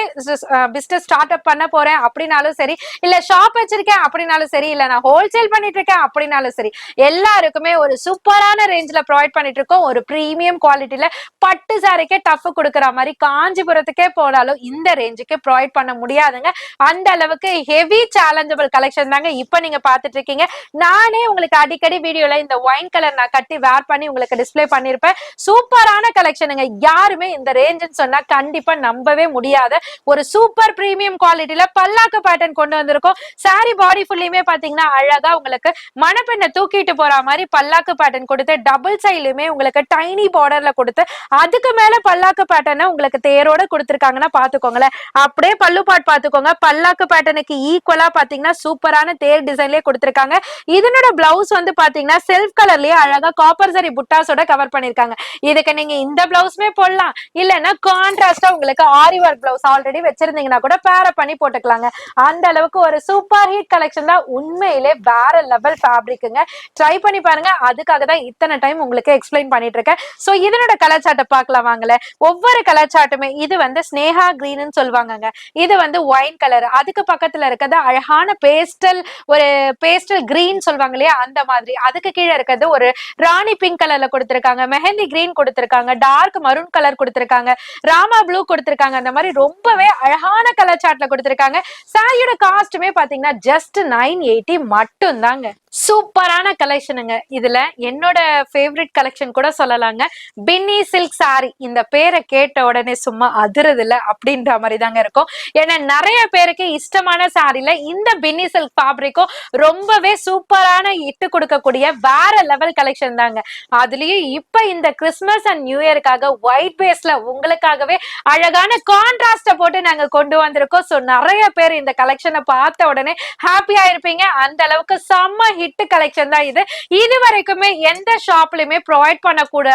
பிசினஸ் ஸ்டார்ட் அப் பண்ண போறேன் அப்படின்னாலும் சரி, இல்ல ஷாப் வச்சிருக்கேன் அப்படின்னாலும் சரி, இல்ல நான் ஹோல்சேல் பண்ணிட்டு இருக்கேன் அப்படின்னாலும் சரி, எல்லாருக்குமே ஒரு சூப்பரான ரேஞ்ச்ல ப்ரொவைட் பண்ணிட்டு இருக்கோம். ஒரு பிரீமியம் குவாலிட்டியில பட்டு சாரிக்கே டஃப் கொடுக்குற மாதிரி காஞ்சிபுரத்துக்கே போனாலும் இந்த ரேஞ்சுக்கு ப்ரொவைட் பண்ண முடியாதுங்க. அந்த அளவுக்கு ஹெவி சேலஞ்சபிள் கலெக்ஷன் தாங்க இப்ப நீங்க பாத்துட்டு இருக்கீங்க. நானே உங்களுக்கு அடிக்கடி வீடியோல இந்த ஒயின் கலர் நான் கட்டி வேர் பண்ணி உங்களுக்கு டிஸ்பிளே பண்ணிருப்பேன். சூப்பரான கலெக்ஷனுங்க. யாருமே இந்த ரேஞ்சுன்னு சொன்னா கண்டிப்பா நம்பவே முடியாத ஒரு சூப்பர் பிரீமியம் குவாலிட்டியில பல்லாக்கு பேட்டர்ன் கொண்டு வந்திருக்கோம். சாரி பாடி ஃபுல்லுமே பாத்தீங்கன்னா அழகா உங்களுக்கு மணப்பெண்ணை தூக்கிட்டு போற மாதிரி பல்லாக்கு பேட்டர்ன் கொடுத்து, டபுள் சைடுமே உங்களுக்கு டைனி பார்டர்ல கொடுத்து, அதுக்கு மேல பல்லாக்கு பேட்டர்னை உங்களுக்கு தேரோட கொடுத்திருக்காங்கன்னா பாத்துக்கோங்களேன். அப்படியே பல்லு பாட் பாத்துக்கோங்க. பல்லாக்கு பேட்டர்னுக்கு ஈக்குவலா பாத்தீங்கன்னா சூப்பரான தேர் டிசைன்லயே கொடுத்திருக்காங்க. இதனோட பிளவுஸ் வந்து பாத்தீங்கன்னா செல்ஃப் கலர்லயே அழகா காப்பர் சரி புட்டாஸோட கவர் பண்ணிருக்காங்க. இதுக்கு நீங்க இந்த பிளவுஸ்மே போடலாம், இல்லைன்னா கான்ட்ராஸ்டா உங்களுக்கு ஆரி ஒர்க் பிளவுஸ் ஆல்ரெடி வச்சிருந்தீங்கன்னா கூட பேர பண்ணி போட்டுக்கலாங்க. அந்த அளவுக்கு ஒரு சூப்பர் ஹிட் கலெக்ஷன் தான். உண்மையிலே வேற லெவல் ஃபேப்ரிக்குங்க. ட்ரை பண்ணி பாருங்க. அதுக்காக தான் இத்தனை டைம் உங்களுக்கு எக்ஸ்பிளைன் பண்ணிட்டு இருக்கேன். சோ இதனோட கலர் சார்ட்டை பார்க்கலாம் வாங்கல. ஒவ்வொரு கலர் சார்ட்டுமே இது வந்து ஸ்னேகா கிரீன்னு சொல்லுவாங்கங்க. இது வந்து ஒயின் கலர். அதுக்கு பக்கத்துல இருக்கிறது அழகான பேஸ்டல், ஒரு பேஸ்டல் கிரீன் சொல்லுவாங்க இல்லையா, அந்த மாதிரி. அதுக்கு கீழே இருக்கிறது ஒரு ராணி பிங்க் கலர்ல கொடுத்திருக்காங்க, மெஹந்தி கிரீன் கொடுத்திருக்காங்க, டார்க் மரூன் கலர் கொடுத்திருக்காங்க, ராமா ப்ளூ கொடுத்திருக்காங்க. அந்த மாதிரி ரொம்பவே அழகான கலர் சார்ட்ல கொடுத்திருக்காங்க. சாரியோட காஸ்ட்டுமே பாத்தீங்கன்னா ஜஸ்ட் 980 மட்டும் தாங்க. சூப்பரான கலெக்ஷனுங்க. இதுல என்னோட ஃபேவரட் கலெக்ஷன் கூட சொல்லலாங்க. பின்னி சில்க் சாரி. இந்த பேரை கேட்ட உடனே சும்மா அதிரதில்ல அப்படின்ற மாதிரி தாங்க இருக்கும். ஏன்னா நிறைய பேருக்கு இஷ்டமான சாரில இந்த பின்னி சில்க் ஃபேப்ரிக்கும் ரொம்பவே சூப்பரான இட்டு கொடுக்கக்கூடிய வேற லெவல் கலெக்ஷன் தாங்க. அதுலயும் இப்ப இந்த கிறிஸ்துமஸ் அண்ட் நியூ இயருக்காக ஒயிட் பேஸ்ல உங்களுக்காகவே அழகான கான்ட்ராஸ்ட போட்டு நாங்க கொண்டு வந்திருக்கோம். வந்திருக்கோம். சோ நிறைய பேர் இந்த கலெக்ஷனை பார்த்த உடனே ஹாப்பியா இருப்பீங்க. அந்த அளவுக்கு செம்ம ஹிட் கலெக்ஷன் தான் இது. இது வரைக்குமே எந்த ஷாப்லயுமே ப்ரொவைட் பண்ணக்கூட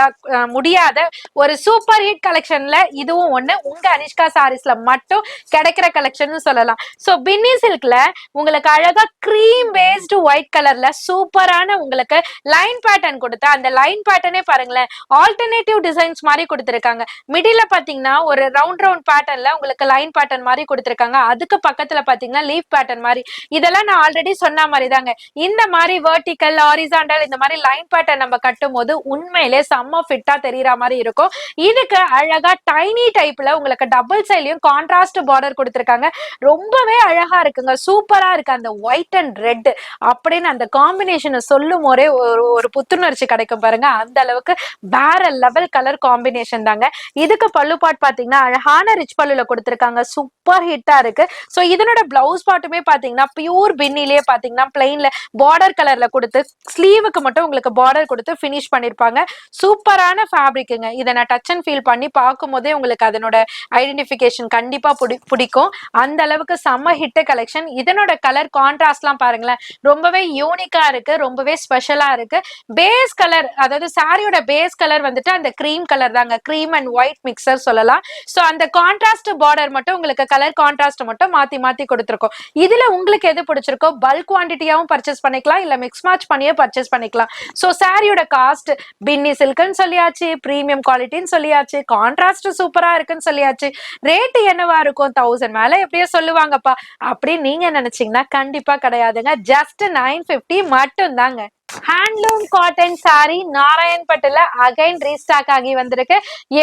முடியாத ஒரு சூப்பர் ஹிட் கலெக்ஷன்ல இதுவும் ஒண்ணு. உங்க அனிஷ்கா சாரீஸ்ல மட்டும் கிடைக்கிற கலெக்ஷன் சொல்லலாம். சோ பின்னி சில்க்ல உங்களுக்கு அழகா கிரீம் பேஸ்டு ஒயிட் கலர்ல சூப்பரான உங்களுக்கு லைன் பேட்டர்ன் கொடுத்து அந்த லைன் பேட்டர்னே பாருங்களேன், ஆல்டர்னேட்டிவ் டிசைன்ஸ் மாதிரி கொடுத்திருக்காங்க. மிடில்ல பாத்தீங்கன்னா ஒரு ரவுண்ட் பேட்டர்ன்ல உங்களுக்கு லைன் பேட்டர்ன் மாதிரி கொடுத்திருக்காங்க. அதுக்கு பக்கத்துல பாத்தீங்கன்னா லீஃப் பேட்டர்ன் மாதிரி. இதெல்லாம் நான் ஆல்ரெடி சொன்ன மாதிரி தாங்க. இந்த மாதிரி வெர்டிகல் ஹாரிசான்டல் இந்த மாதிரி லைன் பேட்டர்ன் நம்ம கட்டும் போது உண்மையிலே செம்ம ஃபிட்டா தெரியற மாதிரி இருக்கும். இதுக்கு அழகா டைனி டைப்ல உங்களுக்கு டபுள் சைட்லயும் கான்ட்ராஸ்ட் பார்டர் கொடுத்திருக்காங்க. ரொம்பவே அழகா இருக்குங்க, சூப்பரா இருக்கு. அந்த ஒயிட் அண்ட் ரெட் அப்படின்னு அந்த காம்பினேஷனை சொல்லும் போதே ஒரு புத்துணர்ச்சி கிடைக்கும் பாருங்க. அந்த அளவுக்கு வேற லெவல் கலர் காம்பினேஷன் தாங்க. இதுக்கு பல்லு பாட் பாத்தீங்கன்னா அழகான ரிச் பல்லுல கொடுத்திருக்காங்க. சூப்பர் ஹிட்டா இருக்கு. சோ இதனோட பிளவுஸ் பாட்டுமே பாத்தீங்கன்னா பியூர் பின்னிலேயே பாத்தீங்கன்னா பிளைன்ல பார்டர் கலர்ல கொடுத்து ஸ்லீவுக்கு மட்டும் உங்களுக்கு பார்டர் கொடுத்து பினிஷ் பண்ணிருப்பாங்க. சூப்பரான ஃபேப்ரிக்குங்க. இதை நான் டச் அண்ட் ஃபீல் பண்ணி பார்க்கும் போதே உங்களுக்கு அதனோட ஐடென்டிபிகேஷன் கண்டிப்பா பிடிக்கும். அந்த அளவுக்கு செம்ம ஹிட் கலெக்ஷன். இதனோட கலர் கான்ட்ராஸ்ட்லாம் பாருங்களேன், ரொம்பவே யூனிக்கா இருக்கு, ரொம்பவே ஸ்பெஷலா இருக்கு. பேஸ் கலர், அதாவது சாரியோட பேஸ் கலர் வந்துட்டு அந்த கிரீம் கலர் தாங்க, கிரீம் அண்ட் ஒயிட் மிக்சர் சொல்லலாம். சோ அந்த கான்ட்ராஸ்ட் பார்டர் மட்டும் உங்களுக்கு கலர் கான்ட்ராஸ்ட் மட்டும் மாத்தி மாத்தி கொடுத்துருக்கோம். இதுல உங்களுக்கு எது பிடிச்சிருக்கோ பல்க் குவான்டிட்டியாவும் பர்ச்சேஸ் பண்ணிக்கலாம், இல்ல மிக்ஸ் மேட்ச் பண்ணியே பர்ச்சேஸ் பண்ணிக்கலாம். சோ சாரியோட காஸ்ட் பின்னி சில்க்னு சொல்லியாச்சு, பிரீமியம் குவாலிட்டின்னு சொல்லியாச்சு, கான்ட்ராஸ்ட் சூப்பரா இருக்குன்னு சொல்லியாச்சு. ரேட் என்னவா இருக்கும், 1000 மேல எப்படியோ சொல்லுவாங்கப்பா அப்படின்னு நீங்க நினைச்சீங்கன்னா கண்டிப்பா கிடையாதுங்க. ஜஸ்ட் 950 மட்டும் தாங்க. ஹேண்ட்லூம் காட்டன் சாரி நாராயண்பட்டுல அகைன் ரீஸ்டாக் ஆகி வந்திருக்கு.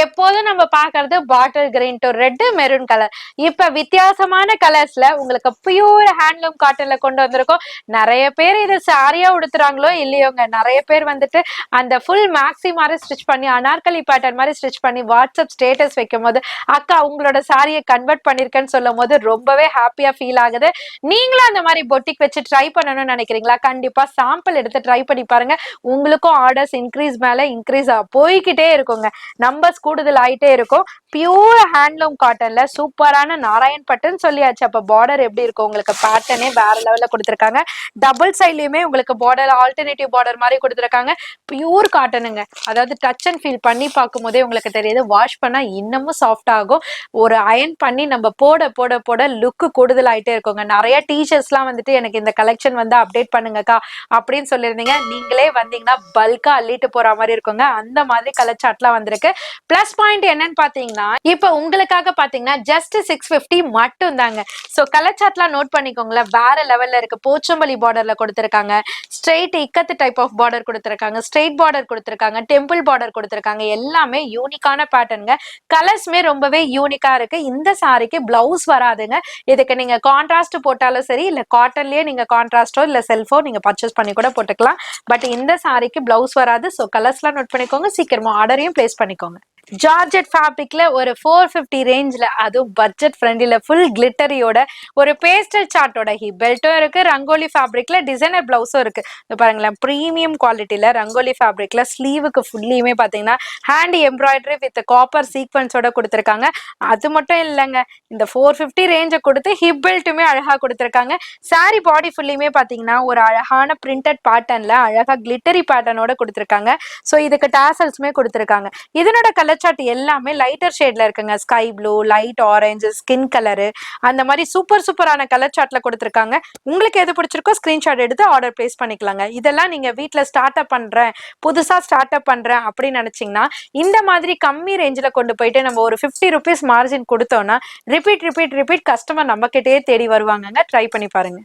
எப்போதும் நம்ம பாக்குறது bottle green to red maroon colour. இப்ப வித்தியாசமான கலர்ஸ்ல உங்களுக்கு பியூர் ஹேண்ட்லூம் காட்டன்ல கொண்டு வந்திருக்கோம். நிறைய பேர் இது சாரியா உடுத்துறாங்களோ இல்லையோங்க, நிறைய பேர் வந்துட்டு அந்த ஃபுல் மேக்ஸி மாதிரி ஸ்டிச் பண்ணி அனார்கலி பேட்டர்ன் மாதிரி ஸ்டிச் பண்ணி வாட்ஸ்அப் ஸ்டேட்டஸ் வைக்கும் போது அக்கா உங்களோட சாரியை கன்வெர்ட் பண்ணிருக்கேன்னு சொல்லும் போது ரொம்பவே ஹாப்பியா ஃபீல் ஆகுது. நீங்களும் அந்த மாதிரி பொட்டிக் வச்சு ட்ரை பண்ணணும்னு நினைக்கிறீங்களா? கண்டிப்பா சாம்பிள் எடுத்து ட்ரை பண்ணி பாருங்க. உங்களுக்கும் ஆர்டர்ஸ் இன்க்ரீஸ் மேல இன்க்ரீஸ் போய்கிட்டே இருக்குங்க, நம்பர்ஸ் கூடுதல் ஆயிட்டே இருக்கும். பியூர் ஹேண்ட்லூம் காட்டன்ல சூப்பரான நாராயண்பட்டுன்னு சொல்லியாச்சு. அப்ப பார்டர் எப்படி இருக்கும், உங்களுக்கு பேட்டர்னே வேற லெவல்ல கொடுத்திருக்காங்க. டபுள் சைட்லயுமே உங்களுக்கு பார்டர் ஆல்டர்னேட்டிவ் பார்டர் மாதிரி கொடுத்திருக்காங்க. பியூர் காட்டனுங்க, அதாவது டச் அண்ட் ஃபீல் பண்ணி பார்க்கும் போதே உங்களுக்கு தெரியுது. வாஷ் பண்ணா இன்னமும் சாஃப்ட் ஆகும். ஒரு அயன் பண்ணி நம்ம போட போட போட லுக்கு கூடுதல் ஆயிட்டே இருக்குங்க. நிறைய டீச்சர்ஸ் எல்லாம் வந்துட்டு எனக்கு இந்த கலெக்ஷன் வந்து அப்டேட் பண்ணுங்கக்கா அப்படின்னு சொல்லியிருந்தீங்க. நீங்களே வந்தீங்கன்னா பல்கா அள்ளிட்டு போற மாதிரி இருக்குங்க. அந்த மாதிரி கலர் சார்ட்லாம் வந்திருக்கு. பிளஸ் பாயிண்ட் என்னன்னு பாத்தீங்கன்னா இப்ப உங்களுக்காக பாத்தீங்கன்னா ஜஸ்ட் 650 மட்டும் தாங்க. சோ கலர் சார்ட்லாம் நோட் பண்ணிக்கோங்களேன், வேற லெவல்ல இருக்கு. போச்சம்பள்ளி பார்டர்ல கொடுத்திருக்காங்க, ஸ்ட்ரெயிட் இக்கத்து டைப் ஆஃப் பார்டர் கொடுத்திருக்காங்க, ஸ்ட்ரெயிட் பார்டர் கொடுத்திருக்காங்க, டெம்பிள் பார்டர் கொடுத்திருக்காங்க. எல்லாமே யூனிக்கான பேட்டர்னுங்க. கலர்ஸ்மே ரொம்பவே யூனிக்கா இருக்கு. இந்த சாரிக்கு பிளவுஸ் வராதுங்க. இதுக்கு நீங்க கான்ட்ராஸ்ட் போட்டாலும் சரி, இல்ல காட்டன்லயே நீங்க கான்ட்ராஸ்டோ இல்ல செல்ஃபோ நீங்க பர்ச்சேஸ் பண்ணி கூட போட்டுக்கலாம். பட் இந்த சாரிக்கு பிளவுஸ் வராது. சோ கலர்ஸ்லாம் நோட் பண்ணிக்கோங்க, சீக்கிரமா ஆர்டரையும் பிளேஸ் பண்ணிக்கோங்க. ஜார்ஜெட் ஃபேப்ரிக்ல ஒரு 450 ரேஞ்ச்ல, அதுவும் பட்ஜெட் ஃப்ரெண்ட்லில ஃபுல் கிளிட்டரியோட ஒரு பேஸ்டல் சார்ட்டோட ஹிப் பெல்ட்டும் இருக்கு. ரங்கோலி ஃபேப்ரிக்ல டிசைனர் பிளவுஸும் இருக்கு. பாருங்களேன், பிரீமியம் குவாலிட்டியில ரங்கோலி ஃபேப்ரிக்ல ஸ்லீவுக்கு ஃபுல்லியுமே பாத்தீங்கன்னா ஹேண்ட் எம்ப்ராய்டரி வித் காப்பர் சீக்வன்ஸோட கொடுத்திருக்காங்க. அது மட்டும் இல்லைங்க, இந்த 450 ரேஞ்சை கொடுத்து ஹிப் பெல்ட்டுமே அழகா கொடுத்திருக்காங்க. சாரி பாடி ஃபுல்லியுமே பாத்தீங்கன்னா ஒரு அழகான பிரிண்டட் பேட்டர்ன்ல அழகா கிளிட்டரி பேட்டர்னோட கொடுத்திருக்காங்க. சோ இதுக்கு டாசல்ஸ்மே கொடுத்திருக்காங்க. இதனோட கலர் சார்ட் எல்லாமே லைட்டர் ஷேட்ல இருக்குங்க. Sky blue, light orange, skin colour, அந்த மாதிரி சூப்பரான கலர் சார்ட்ல கொடுத்திருக்காங்க. உங்களுக்கு எது பிடிச்சிருக்கோ ஸ்கிரீன்ஷாட் எடுத்து ஆர்டர் பிளேஸ் பண்ணிக்கலாங்க. இதெல்லாம் நீங்க வீட்ல ஸ்டார்ட் அப் பண்றேன், புதுசா ஸ்டார்ட் அப் பண்றேன் அப்படின்னு நினைச்சீங்கன்னா இந்த மாதிரி கம்மி ரேஞ்சில கொண்டு போயிட்டு நம்ம ஒரு 50 rupees மார்ஜின் கொடுத்தோம்னா ரிப்பீட் கஸ்டமர் நம்ம கிட்டே தேடி வருவாங்க. ட்ரை பண்ணி பாருங்க.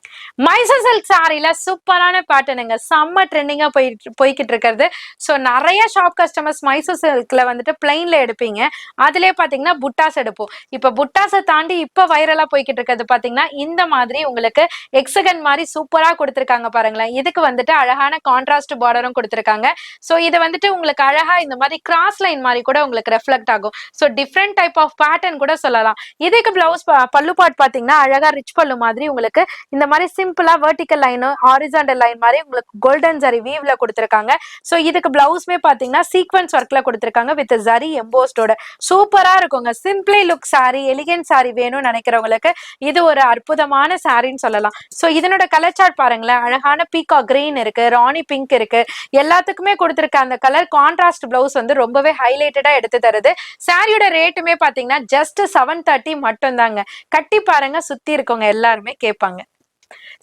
மைசூர் சில்க் சாரில சூப்பரான பேட்டர்னுங்க, செம்ம ட்ரெண்டிங்கா போய்கிட்டு இருக்கிறது. சோ நிறைய ஷாப் கஸ்டமர்ஸ் மைசூர் சில்க்ல வந்துட்டு பிளைன்ல எடுப்பீங்க, அதுலயே பாத்தீங்கன்னா புட்டாஸ் எடுப்போம். இப்ப புட்டாஸை தாண்டி இப்ப வைரலா போய்கிட்டு இருக்கிறது பாத்தீங்கன்னா இந்த மாதிரி உங்களுக்கு எக்ஸகன் மாதிரி சூப்பரா கொடுத்திருக்காங்க பாருங்களேன். இதுக்கு வந்துட்டு அழகான கான்ட்ராஸ்ட் பார்டரும் கொடுத்திருக்காங்க. சோ இது வந்துட்டு உங்களுக்கு அழகா இந்த மாதிரி கிராஸ் லைன் மாதிரி கூட உங்களுக்கு ரெஃப்ளெக்ட் ஆகும். So different type of pattern கூட சொல்லலாம். இதுக்கு பிளவுஸ் பல்லு பாட் பாத்தீங்கன்னா அழகா ரிச் பல்லு மாதிரி உங்களுக்கு இந்த மாதிரி சிம்பிளா வெர்டிகல் லைன் ஹாரிசான்டல் லைன் மாதிரி உங்களுக்கு கோல்டன் ஜரி வீவ்ல கொடுத்திருக்காங்க. சோ இதுக்கு பிளவுஸ்மே பாத்தீங்கன்னா சீக்வென்ஸ் ஒர்க்ல கொடுத்திருக்காங்க வித் ஜரி எம்போஸ்டோட சூப்பரா இருக்குங்க. Simply look sorry, elegant sorry வேணும்னு நினைக்கிறவங்களுக்கு இது ஒரு அற்புதமான சாரின்னு சொல்லலாம். சோ இதனோட கலர் சார்ட் பாருங்களேன். அழகான பீகா கிரீன் இருக்கு, ராணி பிங்க் இருக்கு, எல்லாத்துக்குமே கொடுத்திருக்க அந்த கலர் கான்ட்ராஸ்ட் பிளவுஸ் வந்து ரொம்பவே ஹைலைட்டடா எடுத்து தருது. சாரியோட ரேட்டுமே பாத்தீங்கன்னா ஜஸ்ட் 730 மட்டும் தாங்க. கட்டி பாருங்க, சுத்தி இருக்கவங்க எல்லாருமே கேட்பாங்க.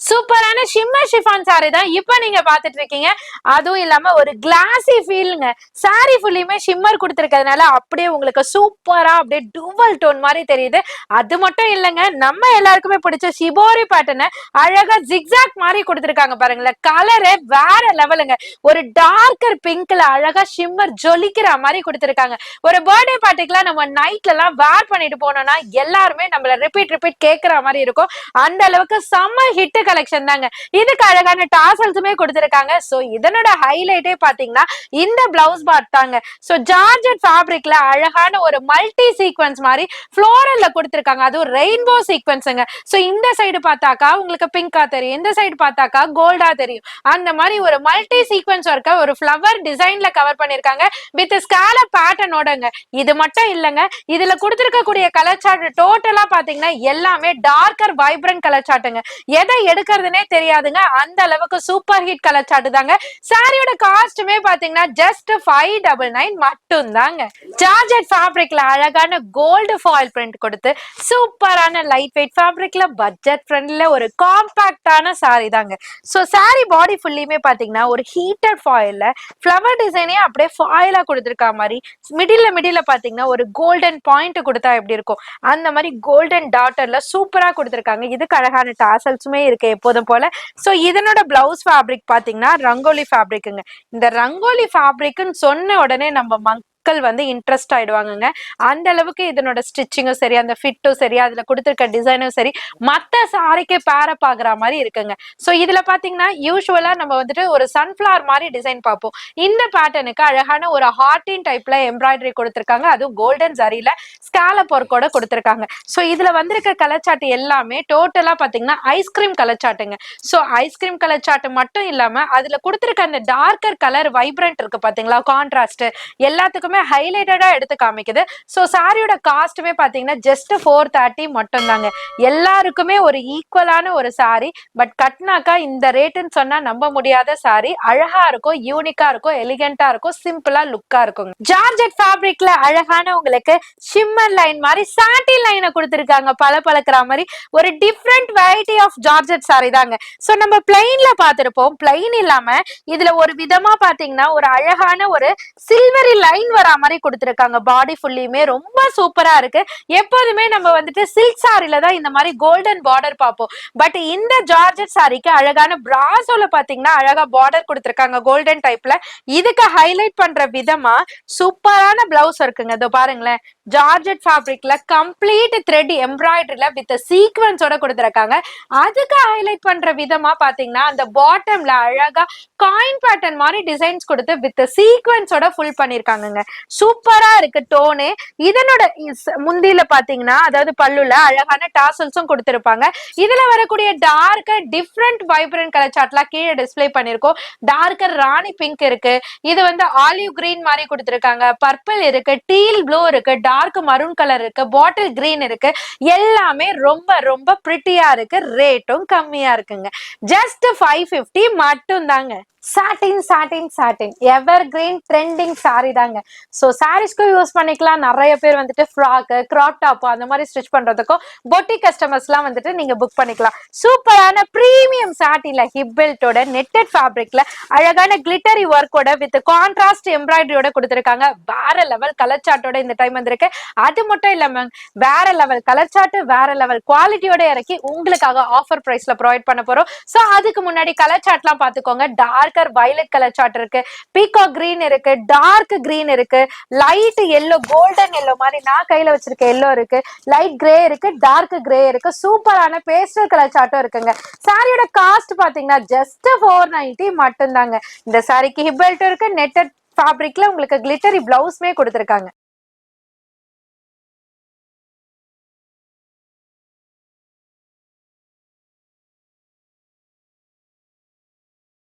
சூப்பரான ஷிம்மர் ஷிஃபான் சாரி தான் இப்ப நீங்க பாத்துட்டு இருக்கீங்க. அதுவும் இல்லாம ஒரு கிளாசி ஃபீல்ங்க. சாரி ஃபுல்லியுமே ஷிம்மர் கொடுத்திருக்கிறதுனால அப்படியே உங்களுக்கு சூப்பரா அப்படியே டூவல் டோன் மாதிரி தெரியுது. அது மட்டும் இல்லைங்க, நம்ம எல்லாருக்குமே பிடிச்ச ஷிபோரி பேட்டர்னை அழகா ஜிக்ஸாக் மாதிரி கொடுத்திருக்காங்க பாருங்களேன். கலரே வேற லெவலுங்க. ஒரு டார்க்கர் பிங்க்ல அழகா ஷிம்மர் ஜொலிக்கிற மாதிரி கொடுத்திருக்காங்க. ஒரு பர்த்டே பார்ட்டிக்குலாம் நம்ம நைட்ல எல்லாம் வேர் பண்ணிட்டு போனோம்னா எல்லாருமே நம்மள ரிப்பீட் கேட்கிற மாதிரி இருக்கும். அந்த அளவுக்கு செம்ம ஹிட் கலெக்ஷன் தாங்க. இதுக்கு அழகான டாசல்ஸுமே கொடுத்திருக்காங்க. சோ இதனோட ஹைலைட்டே பாத்தீங்கன்னா இந்த பிளவுஸ் பார்ட் தாங்க. சோ ஜார்ஜெட் ஃபேப்ரிக்ல அழகான ஒரு மல்டி சீக்வென்ஸ் மாதிரி ஃப்ளோரல்ல கொடுத்திருக்காங்க. அதுவும் ரெயின்போ சீக்வென்ஸ்ங்க. சோ இந்த சைடு பார்த்தாக்கா உங்களுக்கு பிங்கா தெரியும், இந்த சைடு பார்த்தாக்கா கோல்டா தெரியும். அந்த மாதிரி ஒரு மல்டி சீக்வென்ஸ் ஒர்க்க ஒரு ஃப்ளவர் டிசைன்ல கவர் பண்ணிருக்காங்க வித் ஸ்காலப் பேட்டர்னோடங்க. இது மட்டும் இல்லங்க, இதுல கொடுத்திருக்கக்கூடிய கலர் சார்ட் டோட்டலா பாத்தீங்கன்னா எல்லாமே டார்க்கர் வைப்ரண்ட் கலர் சார்ட்டுங்க. எதை எடுக்கிறதுனே தெரியாதுங்க, அந்த அளவுக்கு சூப்பர் ஹிட் கலர் சார்ட் தாங்க. சாரியோட காஸ்ட்டுமே பாத்தீங்கன்னா ஜஸ்ட் 599 மட்டும் தாங்க. ஜார்ஜெட் ஃபேப்ரிக்ல அழகான கோல்டு ஃபாயில் பிரிண்ட் கொடுத்து சூப்பரான லைட் வெயிட் ஃபேப்ரிக்ல பட்ஜெட் ஃப்ரெண்ட்ல ஒரு காம்பாக்டான சாரி தாங்க. சோ சாரி பாடி ஃபுல்லியுமே பாத்தீங்கன்னா ஒரு ஹீட்டட் ஃபாயில்ல ஃப்ளவர் டிசைனே அப்படியே ஃபாயிலா கொடுத்திருக்க மாதிரி மிடில்ல பாத்தீங்கன்னா ஒரு கோல்டன் பாயிண்ட் கொடுத்தா எப்படி இருக்கும் அந்த மாதிரி கோல்டன் டாட்டர்ல சூப்பரா கொடுத்திருக்காங்க. இதுக்கு அழகான டாசல்ஸுமே இருக்கு எப்போதும் போல. சோ இதனோட பிளவுஸ் ஃபேப்ரிக் பாத்தீங்கன்னா ரங்கோலி ஃபேப்ரிக்குங்க. இந்த ரங்கோலி ஃபேப்ரிக்னு சொன்ன உடனே நம்ம வந்து இன்ட்ரெஸ்ட் ஆயிடுவாங்க. அந்த அளவுக்கு இதனோட ஸ்டிச்சிங்கும் சரி, அந்த ஃபிட்டும் சரி, அதுல கொடுத்திருக்க டிசைனும் சரி, மத்த சாரிக்கு பேரப் ஆகுற மாதிரி இருக்குங்க. சோ இதுல பாத்தீங்கன்னா யூசுவலா நம்ம வந்துட்டு ஒரு சன்ஃபிளவர் மாதிரி டிசைன் பார்ப்போம். இந்த பேட்டர்னுக்கு அழகான ஒரு ஹார்டின் டைப்ல எம்ப்ராய்டரி கொடுத்திருக்காங்க. அதுவும் கோல்டன் ஜரியில ஸ்காலப் ஒர்க்கோட கொடுத்திருக்காங்க. சோ இதுல வந்திருக்க கலர் சார்ட் எல்லாமே டோட்டலா பாத்தீங்கன்னா ஐஸ்கிரீம் கலர் சார்ட்டுங்க. சோ ஐஸ்கிரீம் கலர் சார்ட் மட்டும் இல்லாம அதுல கொடுத்திருக்க அந்த டார்க்கர் கலர் வைப்ரண்ட் இருக்கு பாத்தீங்களா, கான்ட்ராஸ்ட் எல்லாத்துக்குமே ஹைலைட்டடா எடுத்து காமிக்குது. சோ சாரியோட காஸ்ட்டுமே பாத்தீங்கன்னா ஜஸ்ட் 430 மட்டும் தாங்க. எல்லாருக்குமே ஒரு ஈக்குவலான ஒரு சாரி. பட் கட்னாக்கா இந்த ரேட்டுன்னு சொன்னா நம்ப முடியாத சாரி. அழகா இருக்கும், யூனிக்கா இருக்கும், எலிகண்டா இருக்கும், சிம்பிளா லுக்கா இருக்கும். ஜார்ஜெட் ஃபேப்ரிக்ல அழகான உங்களுக்கு ஷிம்மர் லைன் மாதிரி சாட்டின் லைனை கொடுத்திருக்காங்க. பளபளக்கிற மாதிரி ஒரு different variety of georgette sari தாங்க. சோ நம்ம பிளைன்ல பாத்திருப்போம். பிளைன் இல்லாம இதுல ஒரு விதமா பாத்தீங்கன்னா ஒரு அழகான ஒரு சில்வரி லைன் வரா மாதிரி கொடுத்திருக்காங்க. பாடி ஃபுல்லியுமே ரொம்ப சூப்பரா இருக்கு. எப்போதுமே நம்ம வந்துட்டு சில்க் சாரில தான் இந்த மாதிரி கோல்டன் பார்டர் பார்ப்போம். பட் இந்த ஜார்ஜெட் சாரிக்கு அழகான பிராசோல பாத்தீங்கன்னா அழகா பார்டர் கொடுத்திருக்காங்க கோல்டன் டைப்ல. இதுக்கு ஹைலைட் பண்ற விதமா சூப்பரான பிளவுஸ் இருக்குங்க. இதோ பாருங்களேன், ஜார்ஜெட் ஃபேப்ரிக்ல கம்ப்ளீட் த்ரெட் எம்ப்ராய்டரில வித் சீக்வென்ஸோட கொடுத்திருக்காங்க. அதுக்கு ஹைலைட் பண்ற விதமா பாத்தீங்கன்னா அந்த பாட்டம்ல அழகா காயின் பேட்டர்ன் மாதிரி டிசைன்ஸ் கொடுத்து வித் சீக்வென்ஸோட ஃபுல் பண்ணிருக்காங்க. சூப்பரா இருக்கு டோனு. இதனோட முந்தில பாத்தீங்கன்னா அதாவது பல்லுல அழகான டாசல்ஸும் கொடுத்திருப்பாங்க. இதுல வரக்கூடிய டார்க்கர் டிஃப்ரெண்ட் வைப்ரண்ட் கலர் சார்ட்லாம் கீழே டிஸ்பிளே பண்ணிருக்கோம். டார்க்கர் ராணி பிங்க் இருக்கு, இது வந்து ஆலிவ் கிரீன் மாதிரி கொடுத்திருக்காங்க, பர்பிள் இருக்கு, டீல் ப்ளூ இருக்கு, டார்க் மரூன் கலர் இருக்கு, பாட்டில் கிரீன் இருக்கு. எல்லாமே ரொம்ப ரொம்ப பிரிட்டியா இருக்கு. ரேட்டும் கம்மியா இருக்குங்க. ஜஸ்ட் 550 மட்டும் தாங்க. சாட்டின் எவர் கிரீன் ட்ரெண்டிங் சாரி தாங்க. சோ சாரீஸ்க்கு யூஸ் பண்ணிக்கலாம். நிறைய பேர் வந்துட்டு ஃப்ராக், கிராப் டாப் அந்த மாதிரி ஸ்டிச் பண்றதுக்கும் பொட்டிக் கஸ்டமர்ஸ் எல்லாம் வந்துட்டு நீங்க புக் பண்ணிக்கலாம். சூப்பரான பிரீமியம் சாட்டின்ல ஹிப் பெல்ட்டோட நெட்டட் ஃபேப்ரிக்ல அழகான கிளிட்டரி ஒர்க்கோட வித் கான்ட்ராஸ்ட் எம்ப்ராய்டரியோட கொடுத்திருக்காங்க. வேற லெவல் கலர் சார்ட்டோட இந்த டைம் வந்திருக்கு. அது மட்டும் இல்லாம வேற லெவல் கலர் சார்ட், வேற லெவல் குவாலிட்டியோட இறக்கி உங்களுக்காக ஆஃபர் பிரைஸ்ல ப்ரொவைட் பண்ண போறோம். சோ அதுக்கு முன்னாடி கலர் சார்ட்லாம் பாத்துக்கோங்க. டார்க்கர் வயலட் கலர் சார்ட் இருக்கு, பீகாக் கிரீன் இருக்கு, டார்க் கிரீன் இருக்கு, லைட் எல்லோ, கோல்டன் எல்லோ மாதிரி நான் கையில வச்சிருக்க எல்லோ இருக்கு, லைட் கிரே இருக்கு, டார்க் கிரே இருக்கு, சூப்பரான பேஸ்டல் கலர் சார்ட்டும் இருக்குங்க. சாரியோட காஸ்ட் பாத்தீங்கன்னா ஜஸ்ட் 490 மட்டும் தாங்க. இந்த சாரிக்கு ஹிப் பெல்ட் இருக்கு, நெட்டட் ஃபேப்ரிக்ல உங்களுக்கு கிளிட்டரி பிளவுஸ்மே கொடுத்திருக்காங்க.